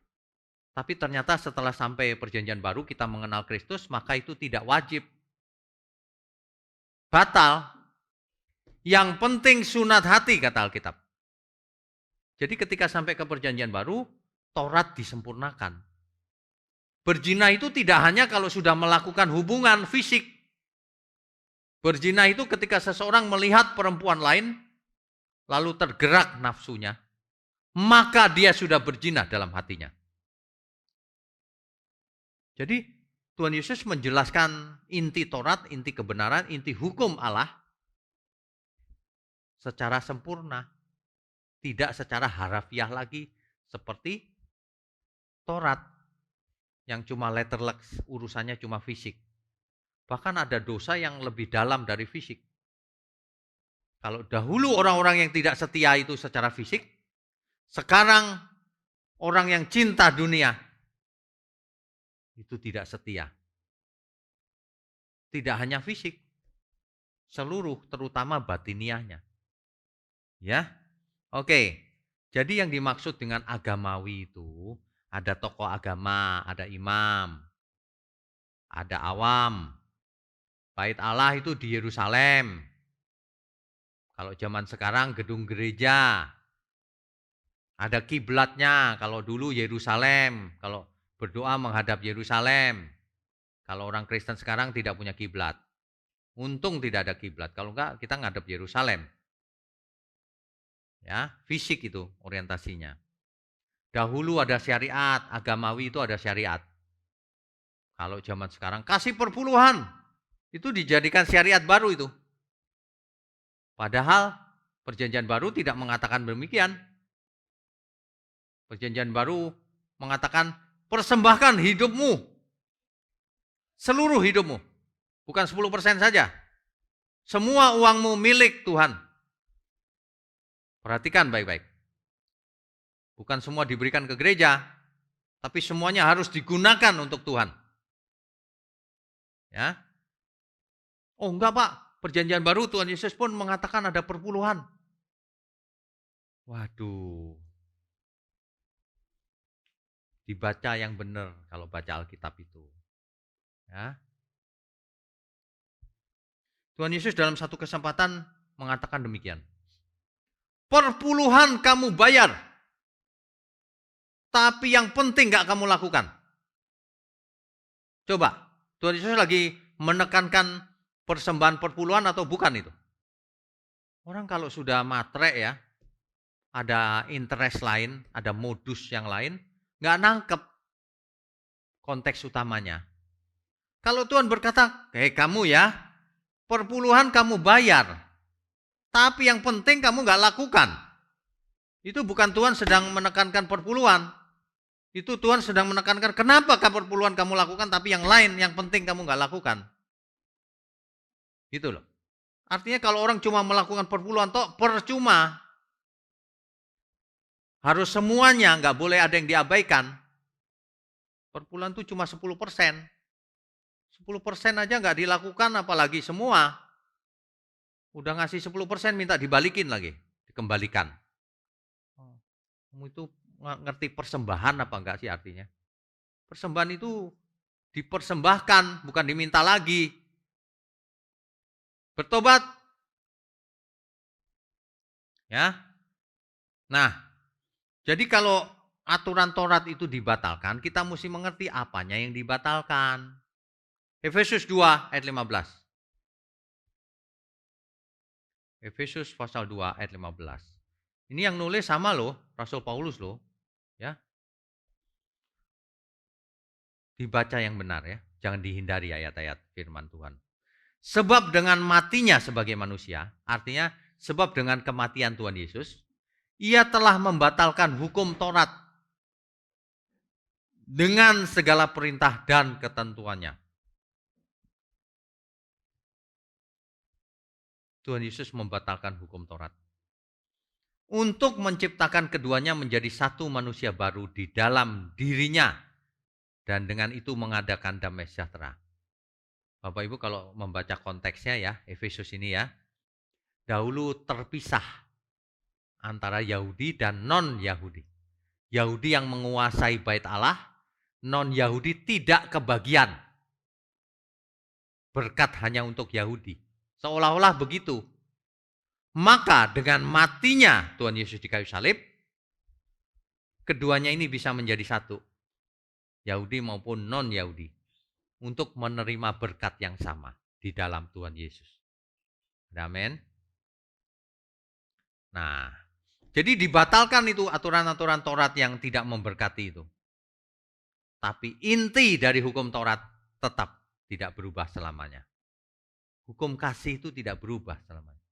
Tapi ternyata setelah sampai perjanjian baru kita mengenal Kristus, maka itu tidak wajib. Batal. Yang penting sunat hati kata Alkitab. Jadi ketika sampai ke perjanjian baru, Taurat disempurnakan. Berzina itu tidak hanya kalau sudah melakukan hubungan fisik. Berzina itu ketika seseorang melihat perempuan lain, lalu tergerak nafsunya, maka dia sudah berzina dalam hatinya. Jadi Tuhan Yesus menjelaskan inti Taurat, inti kebenaran, inti hukum Allah secara sempurna. Tidak secara harafiah lagi seperti Taurat yang cuma letterless, urusannya cuma fisik. Bahkan ada dosa yang lebih dalam dari fisik. Kalau dahulu orang-orang yang tidak setia itu secara fisik, sekarang orang yang cinta dunia itu tidak setia. Tidak hanya fisik, seluruh terutama batiniahnya. Ya, oke. Jadi yang dimaksud dengan agamawi itu ada tokoh agama, ada imam, ada awam. Bait Allah itu di Yerusalem. Kalau zaman sekarang gedung gereja. Ada kiblatnya, kalau dulu Yerusalem, kalau berdoa menghadap Yerusalem. Kalau orang Kristen sekarang tidak punya kiblat. Untung tidak ada kiblat, kalau enggak kita ngadap Yerusalem. Ya, fisik itu orientasinya. Dahulu ada syariat, agamawi itu ada syariat. Kalau zaman sekarang kasih perpuluhan, itu dijadikan syariat baru itu. Padahal perjanjian baru tidak mengatakan demikian. Perjanjian baru mengatakan persembahkan hidupmu. Seluruh hidupmu. Bukan 10% saja. Semua uangmu milik Tuhan. Perhatikan baik-baik. Bukan semua diberikan ke gereja, tapi semuanya harus digunakan untuk Tuhan. Ya. Oh enggak Pak, perjanjian baru Tuhan Yesus pun mengatakan ada perpuluhan. Waduh. Dibaca yang benar kalau baca Alkitab itu. Ya. Tuhan Yesus dalam satu kesempatan mengatakan demikian. Perpuluhan kamu bayar, tapi yang penting gak kamu lakukan. Coba, Tuhan Yesus lagi menekankan persembahan perpuluhan atau bukan itu? Orang kalau sudah matre ya, ada interest lain, ada modus yang lain, gak nangkep konteks utamanya. Kalau Tuhan berkata, kamu ya, perpuluhan kamu bayar, tapi yang penting kamu gak lakukan. Itu bukan Tuhan sedang menekankan perpuluhan. Itu Tuhan sedang menekankan kenapa perpuluhan kamu lakukan, tapi yang lain, yang penting kamu gak lakukan. Gitu loh. Artinya kalau orang cuma melakukan perpuluhan, toh percuma. Harus semuanya, gak boleh ada yang diabaikan. Perpuluhan itu cuma 10%. 10% aja gak dilakukan, apalagi semua. Udah ngasih 10% minta dibalikin lagi, dikembalikan. Kamu itu ngerti persembahan apa enggak sih artinya? Persembahan itu dipersembahkan, bukan diminta lagi. Bertobat. Ya. Nah, jadi kalau aturan Taurat itu dibatalkan, kita mesti mengerti apanya yang dibatalkan. Efesus 2 ayat 15. Efesus pasal 2 ayat 15. Ini yang nulis sama loh, Rasul Paulus loh. Ya. Dibaca yang benar ya, jangan dihindari ayat-ayat firman Tuhan. Sebab dengan matinya sebagai manusia, artinya sebab dengan kematian Tuhan Yesus, ia telah membatalkan hukum Taurat dengan segala perintah dan ketentuannya. Tuhan Yesus membatalkan hukum Taurat. Untuk menciptakan keduanya menjadi satu manusia baru di dalam dirinya. Dan dengan itu mengadakan damai sejahtera. Bapak Ibu kalau membaca konteksnya ya, Efesus ini ya. Dahulu terpisah antara Yahudi dan non-Yahudi. Yahudi yang menguasai bait Allah, non-Yahudi tidak kebagian. Berkat hanya untuk Yahudi. Seolah-olah begitu. Maka dengan matinya Tuhan Yesus di kayu salib, keduanya ini bisa menjadi satu. Yahudi maupun non-Yahudi. Untuk menerima berkat yang sama di dalam Tuhan Yesus. Amin. Nah, jadi dibatalkan itu aturan-aturan Taurat yang tidak memberkati itu. Tapi inti dari hukum Taurat tetap tidak berubah selamanya. Hukum kasih itu tidak berubah selamanya.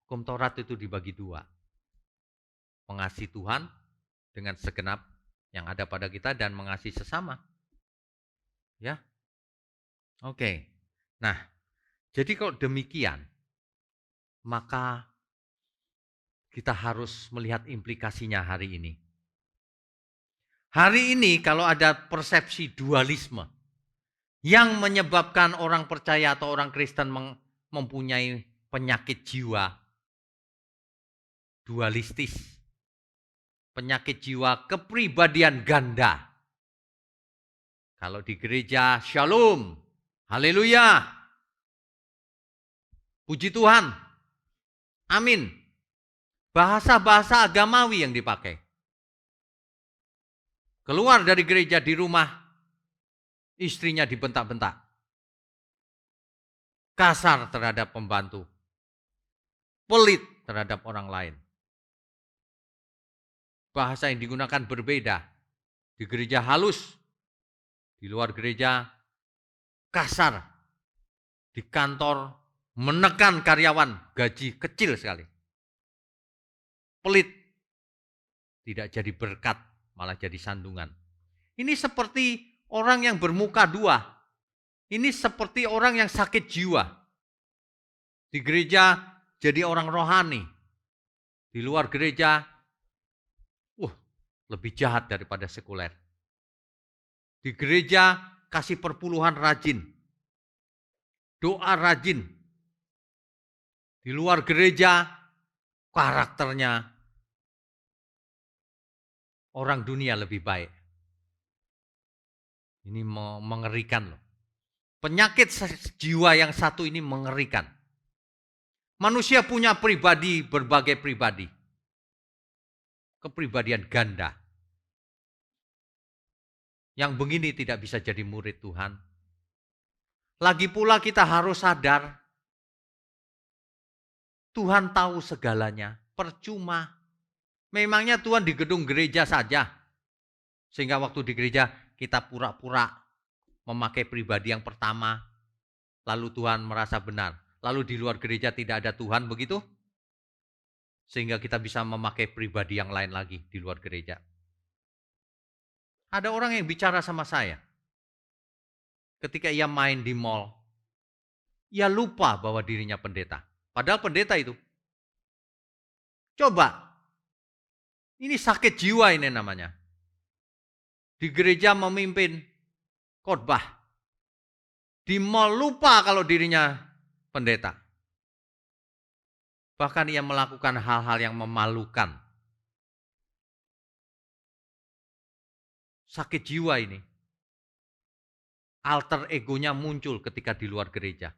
Hukum Taurat itu dibagi dua. Mengasihi Tuhan dengan segenap yang ada pada kita dan mengasihi sesama. Ya. Oke. Nah, jadi kalau demikian, maka kita harus melihat implikasinya hari ini. Hari ini kalau ada persepsi dualisme yang menyebabkan orang percaya atau orang Kristen mempunyai penyakit jiwa dualistis, penyakit jiwa kepribadian ganda. Kalau di gereja shalom, haleluya, puji Tuhan, amin. Bahasa-bahasa agamawi yang dipakai. Keluar dari gereja di rumah, istrinya dibentak-bentak. Kasar terhadap pembantu. Pelit terhadap orang lain. Bahasa yang digunakan berbeda. Di gereja halus, di luar gereja kasar. Di kantor menekan karyawan, gaji kecil sekali. Pelit. Tidak jadi berkat, malah jadi sandungan. Ini seperti orang yang bermuka dua. Ini seperti orang yang sakit jiwa. Di gereja jadi orang rohani. Di luar gereja, lebih jahat daripada sekuler. Di gereja kasih perpuluhan rajin. Doa rajin. Di luar gereja karakternya orang dunia lebih baik. Ini mengerikan loh. Penyakit jiwa yang satu ini mengerikan. Manusia punya pribadi, berbagai pribadi. Kepribadian ganda. Yang begini tidak bisa jadi murid Tuhan. Lagi pula kita harus sadar, Tuhan tahu segalanya, percuma. Memangnya Tuhan di gedung gereja saja. Sehingga waktu di gereja kita pura-pura memakai pribadi yang pertama, lalu Tuhan merasa benar. Lalu di luar gereja tidak ada Tuhan, begitu? Sehingga kita bisa memakai pribadi yang lain lagi di luar gereja. Ada orang yang bicara sama saya. Ketika ia main di mall, ia lupa bahwa dirinya pendeta. Padahal pendeta itu. Coba, ini sakit jiwa ini namanya. Di gereja memimpin khotbah. Di mall lupa kalau dirinya pendeta. Bahkan ia melakukan hal-hal yang memalukan. Sakit jiwa ini. Alter egonya muncul ketika di luar gereja.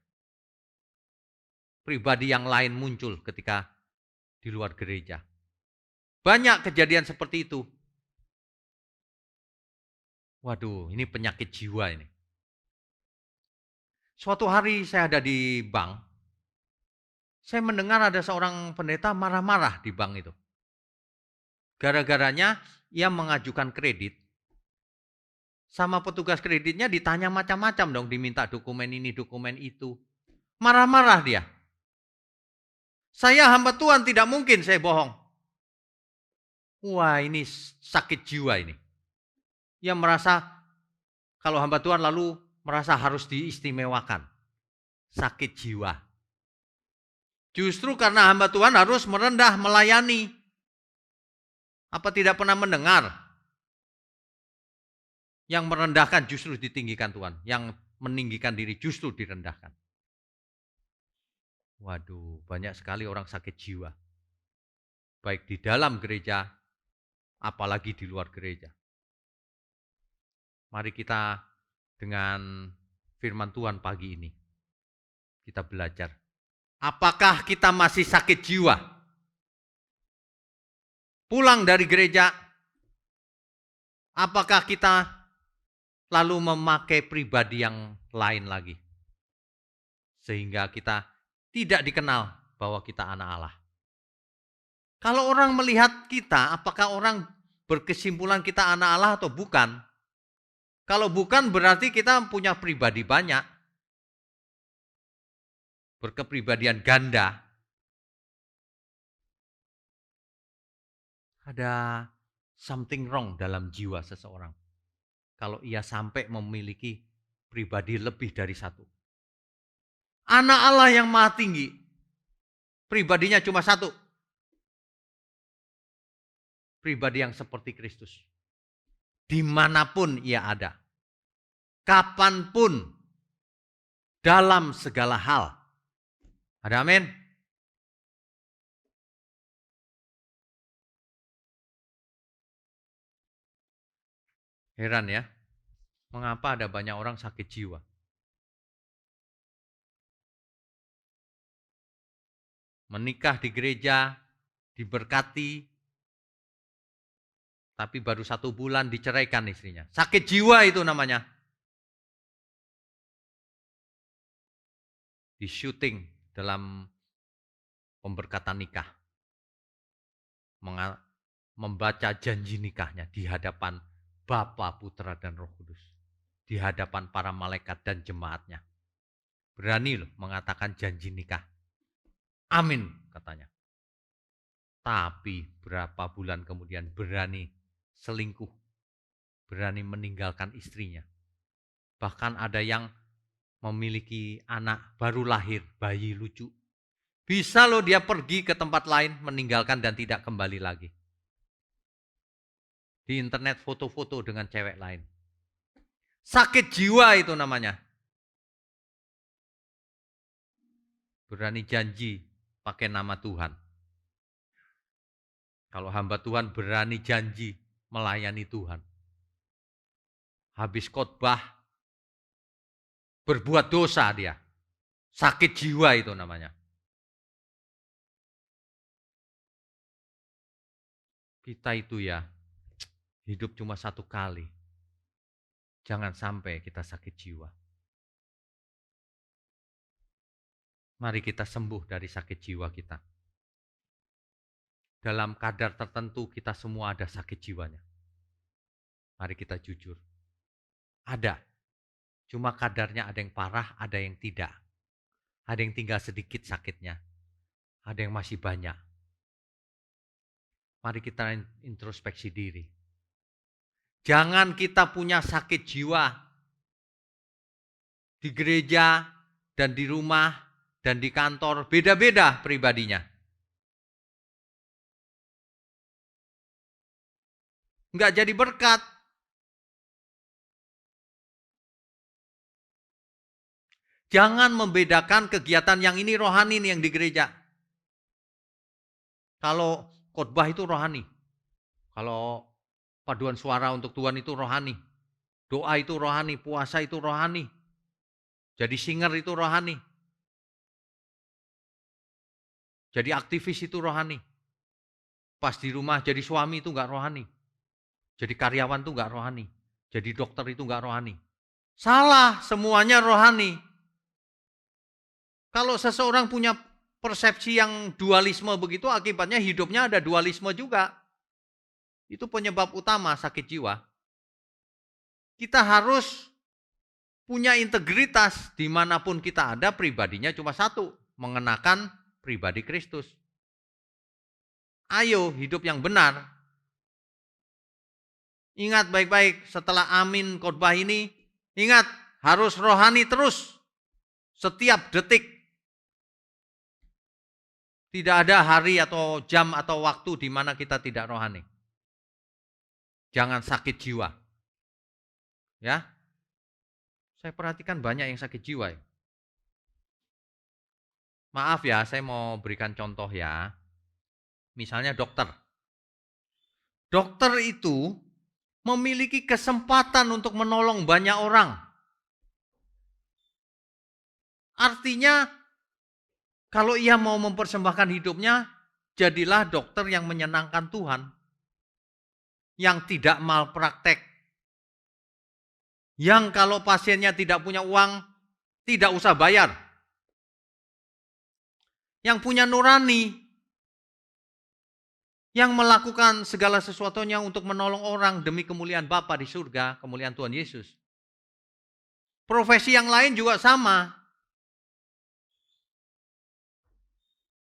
Pribadi yang lain muncul ketika di luar gereja. Banyak kejadian seperti itu. Waduh, ini penyakit jiwa ini. Suatu hari saya ada di bank. Saya mendengar ada seorang pendeta marah-marah di bank itu. Gara-garanya ia mengajukan kredit. Sama petugas kreditnya ditanya macam-macam dong. Diminta dokumen ini, dokumen itu. Marah-marah dia. Saya hamba Tuhan, tidak mungkin saya bohong. Wah, ini sakit jiwa ini. Ia merasa kalau hamba Tuhan lalu merasa harus diistimewakan. Sakit jiwa. Justru karena hamba Tuhan harus merendah, melayani. Apa tidak pernah mendengar? Yang merendahkan justru ditinggikan Tuhan. Yang meninggikan diri justru direndahkan. Waduh, banyak sekali orang sakit jiwa. Baik di dalam gereja, apalagi di luar gereja. Mari kita dengan firman Tuhan pagi ini, kita belajar. Apakah kita masih sakit jiwa? Pulang dari gereja, apakah kita lalu memakai pribadi yang lain lagi? Sehingga kita tidak dikenal bahwa kita anak Allah. Kalau orang melihat kita, apakah orang berkesimpulan kita anak Allah atau bukan? Kalau bukan berarti kita punya pribadi banyak. Berkepribadian ganda. Ada something wrong dalam jiwa seseorang. Kalau ia sampai memiliki pribadi lebih dari satu. Anak Allah yang maha tinggi, pribadinya cuma satu. Pribadi yang seperti Kristus. Dimanapun ia ada. Kapanpun. Dalam segala hal. Ada amin? Heran ya. Mengapa ada banyak orang sakit jiwa? Menikah di gereja, diberkati, tapi baru 1 bulan diceraikan istrinya. Sakit jiwa itu namanya. Di syuting dalam pemberkatan nikah. Membaca janji nikahnya di hadapan Bapa, Putra, dan Roh Kudus. Di hadapan para malaikat dan jemaatnya. Berani loh mengatakan janji nikah. Amin katanya. Tapi berapa bulan kemudian berani selingkuh. Berani meninggalkan istrinya. Bahkan ada yang memiliki anak baru lahir, bayi lucu. Bisa loh dia pergi ke tempat lain, meninggalkan dan tidak kembali lagi. Di internet foto-foto dengan cewek lain. Sakit jiwa itu namanya. Berani janji pakai nama Tuhan. Kalau hamba Tuhan berani janji melayani Tuhan. Habis khotbah, berbuat dosa dia. Sakit jiwa itu namanya. Kita itu ya, hidup cuma 1 kali. Jangan sampai kita sakit jiwa. Mari kita sembuh dari sakit jiwa kita. Dalam kadar tertentu kita semua ada sakit jiwanya. Mari kita jujur. Ada. Cuma kadarnya ada yang parah, ada yang tidak. Ada yang tinggal sedikit sakitnya. Ada yang masih banyak. Mari kita introspeksi diri. Jangan kita punya sakit jiwa di gereja dan di rumah dan di kantor. Beda-beda pribadinya. Enggak jadi berkat. Jangan membedakan kegiatan yang ini rohani nih yang di gereja. Kalau khotbah itu rohani. Kalau paduan suara untuk Tuhan itu rohani. Doa itu rohani, puasa itu rohani. Jadi singer itu rohani. Jadi aktivis itu rohani. Pas di rumah jadi suami itu enggak rohani. Jadi karyawan itu enggak rohani. Jadi dokter itu enggak rohani. Salah, semuanya rohani. Kalau seseorang punya persepsi yang dualisme begitu, akibatnya hidupnya ada dualisme juga. Itu penyebab utama sakit jiwa. Kita harus punya integritas dimanapun kita ada, pribadinya cuma satu, mengenakan pribadi Kristus. Ayo hidup yang benar. Ingat baik-baik setelah amin khotbah ini, ingat harus rohani terus. Setiap detik. Tidak ada hari atau jam atau waktu di mana kita tidak rohani. Jangan sakit jiwa. Ya. Saya perhatikan banyak yang sakit jiwa. Maaf ya, saya mau berikan contoh ya. Misalnya dokter. Dokter itu memiliki kesempatan untuk menolong banyak orang. Artinya kalau ia mau mempersembahkan hidupnya, jadilah dokter yang menyenangkan Tuhan. Yang tidak malpraktek. Yang kalau pasiennya tidak punya uang, tidak usah bayar. Yang punya nurani. Yang melakukan segala sesuatunya untuk menolong orang demi kemuliaan Bapa di surga, kemuliaan Tuhan Yesus. Profesi yang lain juga sama.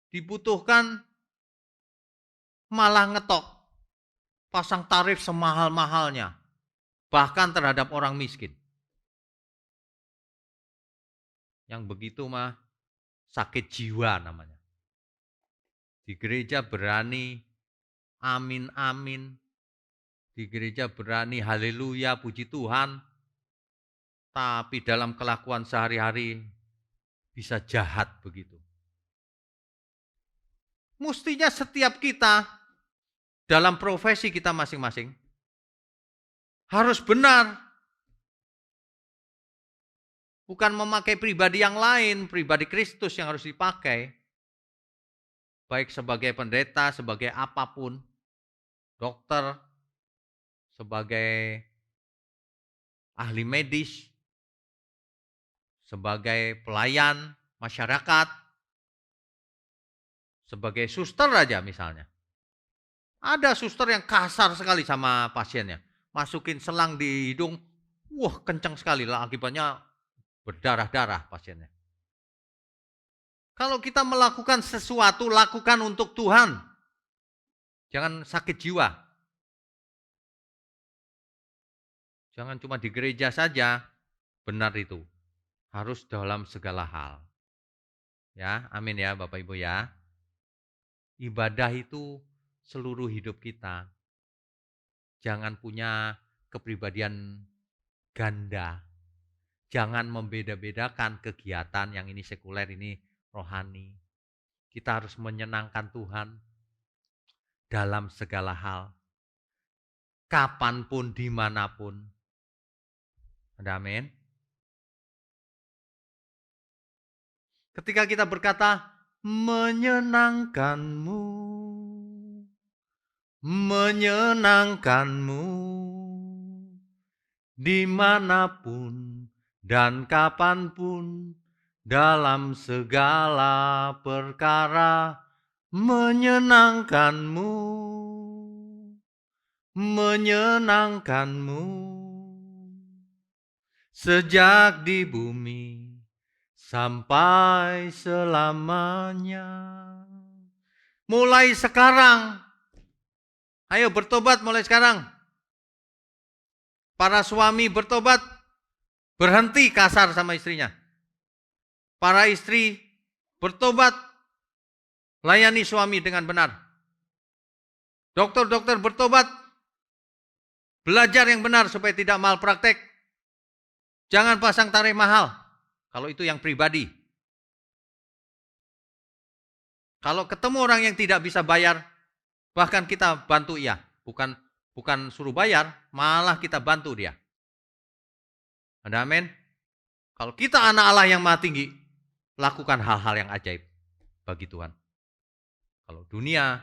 Dibutuhkan malah ngetok, pasang tarif semahal-mahalnya, bahkan terhadap orang miskin. Yang begitu mah sakit jiwa namanya. Di gereja berani amin amin, di gereja berani haleluya puji Tuhan, tapi dalam kelakuan sehari-hari bisa jahat begitu. Mestinya setiap kita dalam profesi kita masing-masing harus benar. Bukan memakai pribadi yang lain, pribadi Kristus yang harus dipakai. Baik sebagai pendeta, sebagai apapun, dokter, sebagai ahli medis, sebagai pelayan masyarakat, sebagai suster aja misalnya. Ada suster yang kasar sekali sama pasiennya. Masukin selang di hidung, wah kencang sekali lah, akibatnya berdarah-darah pasiennya. Kalau kita melakukan sesuatu, lakukan untuk Tuhan. Jangan sakit jiwa. Jangan cuma di gereja saja, benar itu. Harus dalam segala hal. Ya, amin ya Bapak Ibu ya. Ibadah itu seluruh hidup kita. Jangan punya kepribadian ganda. Jangan membeda-bedakan kegiatan yang ini sekuler, ini rohani. Kita harus menyenangkan Tuhan dalam segala hal. Kapanpun, dimanapun. Ada amin. Ketika kita berkata, menyenangkanmu, menyenangkanmu, dimanapun dan kapanpun, dalam segala perkara, menyenangkanmu, menyenangkanmu, sejak di bumi sampai selamanya. Mulai sekarang, ayo bertobat mulai sekarang. Para suami bertobat, berhenti kasar sama istrinya. Para istri bertobat, layani suami dengan benar. Dokter-dokter bertobat, belajar yang benar supaya tidak malpraktek. Jangan pasang tarif mahal, kalau itu yang pribadi. Kalau ketemu orang yang tidak bisa bayar, bahkan kita bantu ia. Bukan suruh bayar, malah kita bantu dia. Ada amin? Kalau kita anak Allah yang maha tinggi, lakukan hal-hal yang ajaib bagi Tuhan. Kalau dunia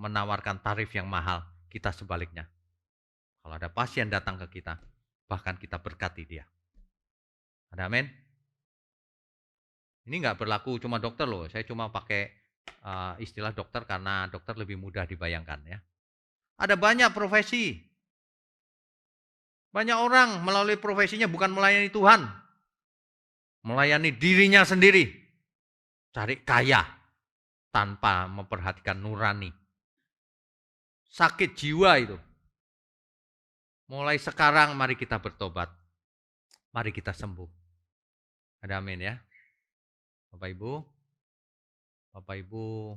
menawarkan tarif yang mahal, kita sebaliknya. Kalau ada pasien datang ke kita, bahkan kita berkati dia. Ada amin? Ini nggak berlaku cuma dokter loh, saya cuma pakai istilah dokter karena dokter lebih mudah dibayangkan ya. Ada banyak profesi. Banyak orang melalui profesinya bukan melayani Tuhan. Melayani dirinya sendiri. Cari kaya tanpa memperhatikan nurani. Sakit jiwa itu. Mulai sekarang mari kita bertobat. Mari kita sembuh. Ada amin ya. Bapak Ibu,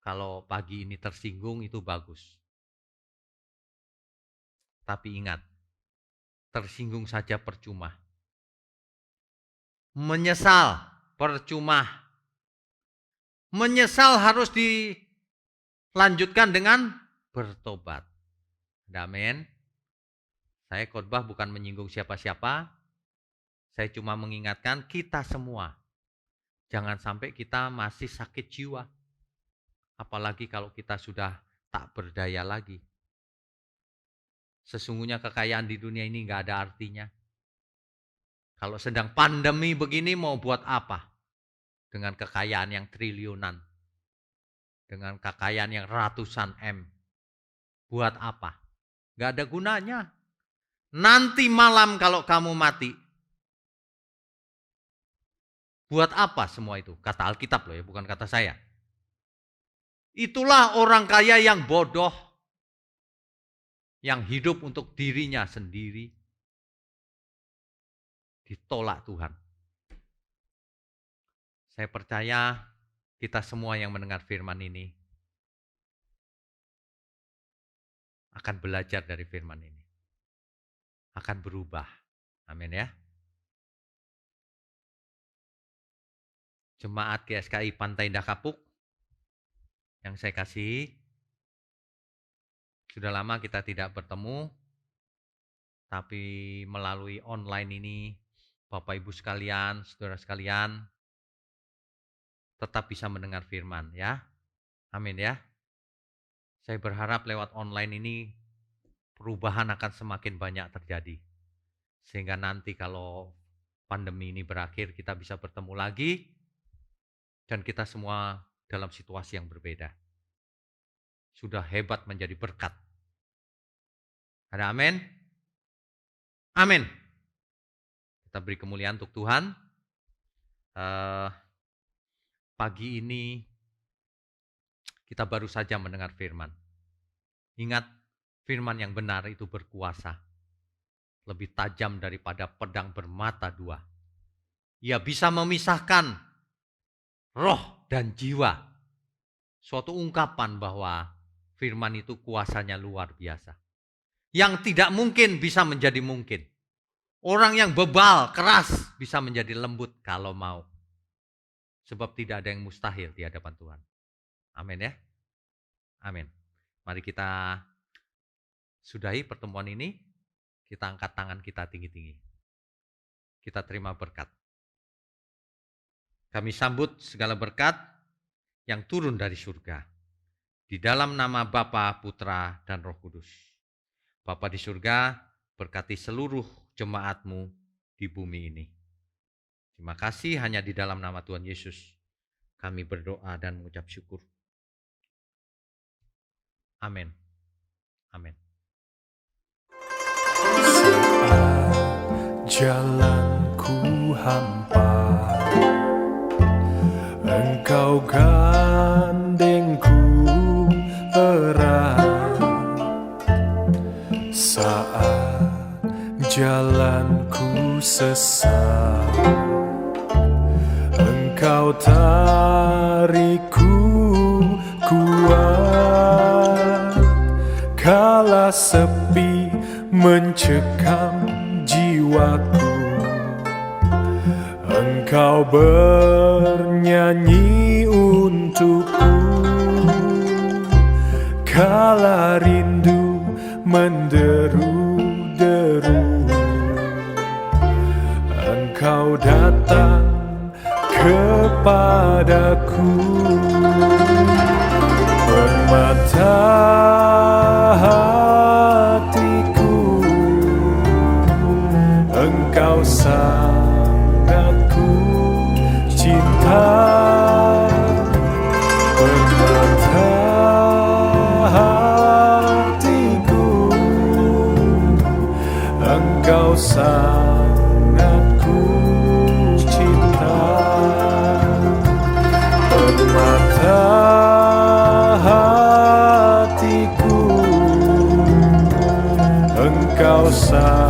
kalau pagi ini tersinggung itu bagus. Tapi ingat, tersinggung saja percuma. Menyesal percuma. Menyesal harus dilanjutkan dengan bertobat. Amin. Saya khotbah bukan menyinggung siapa-siapa. Saya cuma mengingatkan kita semua. Jangan sampai kita masih sakit jiwa. Apalagi kalau kita sudah tak berdaya lagi. Sesungguhnya kekayaan di dunia ini nggak ada artinya. Kalau sedang pandemi begini mau buat apa? Dengan kekayaan yang triliunan. Dengan kekayaan yang ratusan M. Buat apa? Nggak ada gunanya. Nanti malam kalau kamu mati, Buat apa semua itu? Kata Alkitab loh ya, bukan kata saya. Itulah orang kaya yang bodoh, yang hidup untuk dirinya sendiri, ditolak Tuhan. Saya percaya kita semua yang mendengar firman ini akan belajar dari firman ini. Akan berubah. Amin ya. Jemaat GSKI Pantai Indah Kapuk yang saya kasihi, sudah lama kita tidak bertemu, tapi melalui online ini, Bapak Ibu sekalian, saudara sekalian, tetap bisa mendengar firman ya. Amin ya. Saya berharap lewat online ini perubahan akan semakin banyak terjadi. Sehingga nanti kalau pandemi ini berakhir kita bisa bertemu lagi dan kita semua dalam situasi yang berbeda. Sudah hebat menjadi berkat. Ada amin? Amin. Kita beri kemuliaan untuk Tuhan. Pagi ini kita baru saja mendengar firman. Ingat, firman yang benar itu berkuasa. Lebih tajam daripada pedang bermata dua. Ia bisa memisahkan roh dan jiwa. Suatu ungkapan bahwa firman itu kuasanya luar biasa. Yang tidak mungkin bisa menjadi mungkin. Orang yang bebal, keras bisa menjadi lembut kalau mau. Sebab tidak ada yang mustahil di hadapan Tuhan. Amin ya. Amin. Mari kita sudahi pertemuan ini. Kita angkat tangan kita tinggi-tinggi. Kita terima berkat. Kami sambut segala berkat yang turun dari surga. Di dalam nama Bapa, Putra, dan Roh Kudus. Bapa di surga, berkati seluruh jemaat-Mu di bumi ini. Terima kasih hanya di dalam nama Tuhan Yesus. Kami berdoa dan mengucap syukur. Amin. Amin. Saat jalanku hampa, Engkau gandengku erat. Saat jalanku sesat, Engkau tarikku kuat. Kala sepi mencekam jiwaku, Engkau bernyanyi untukku. Kala rindu menderu-deru, Engkau datang kepadaku. Permata hatiku, Engkau sangat ku cinta. Permata hatiku, Engkau sangat ku cinta. Permata hatiku, Engkau sangat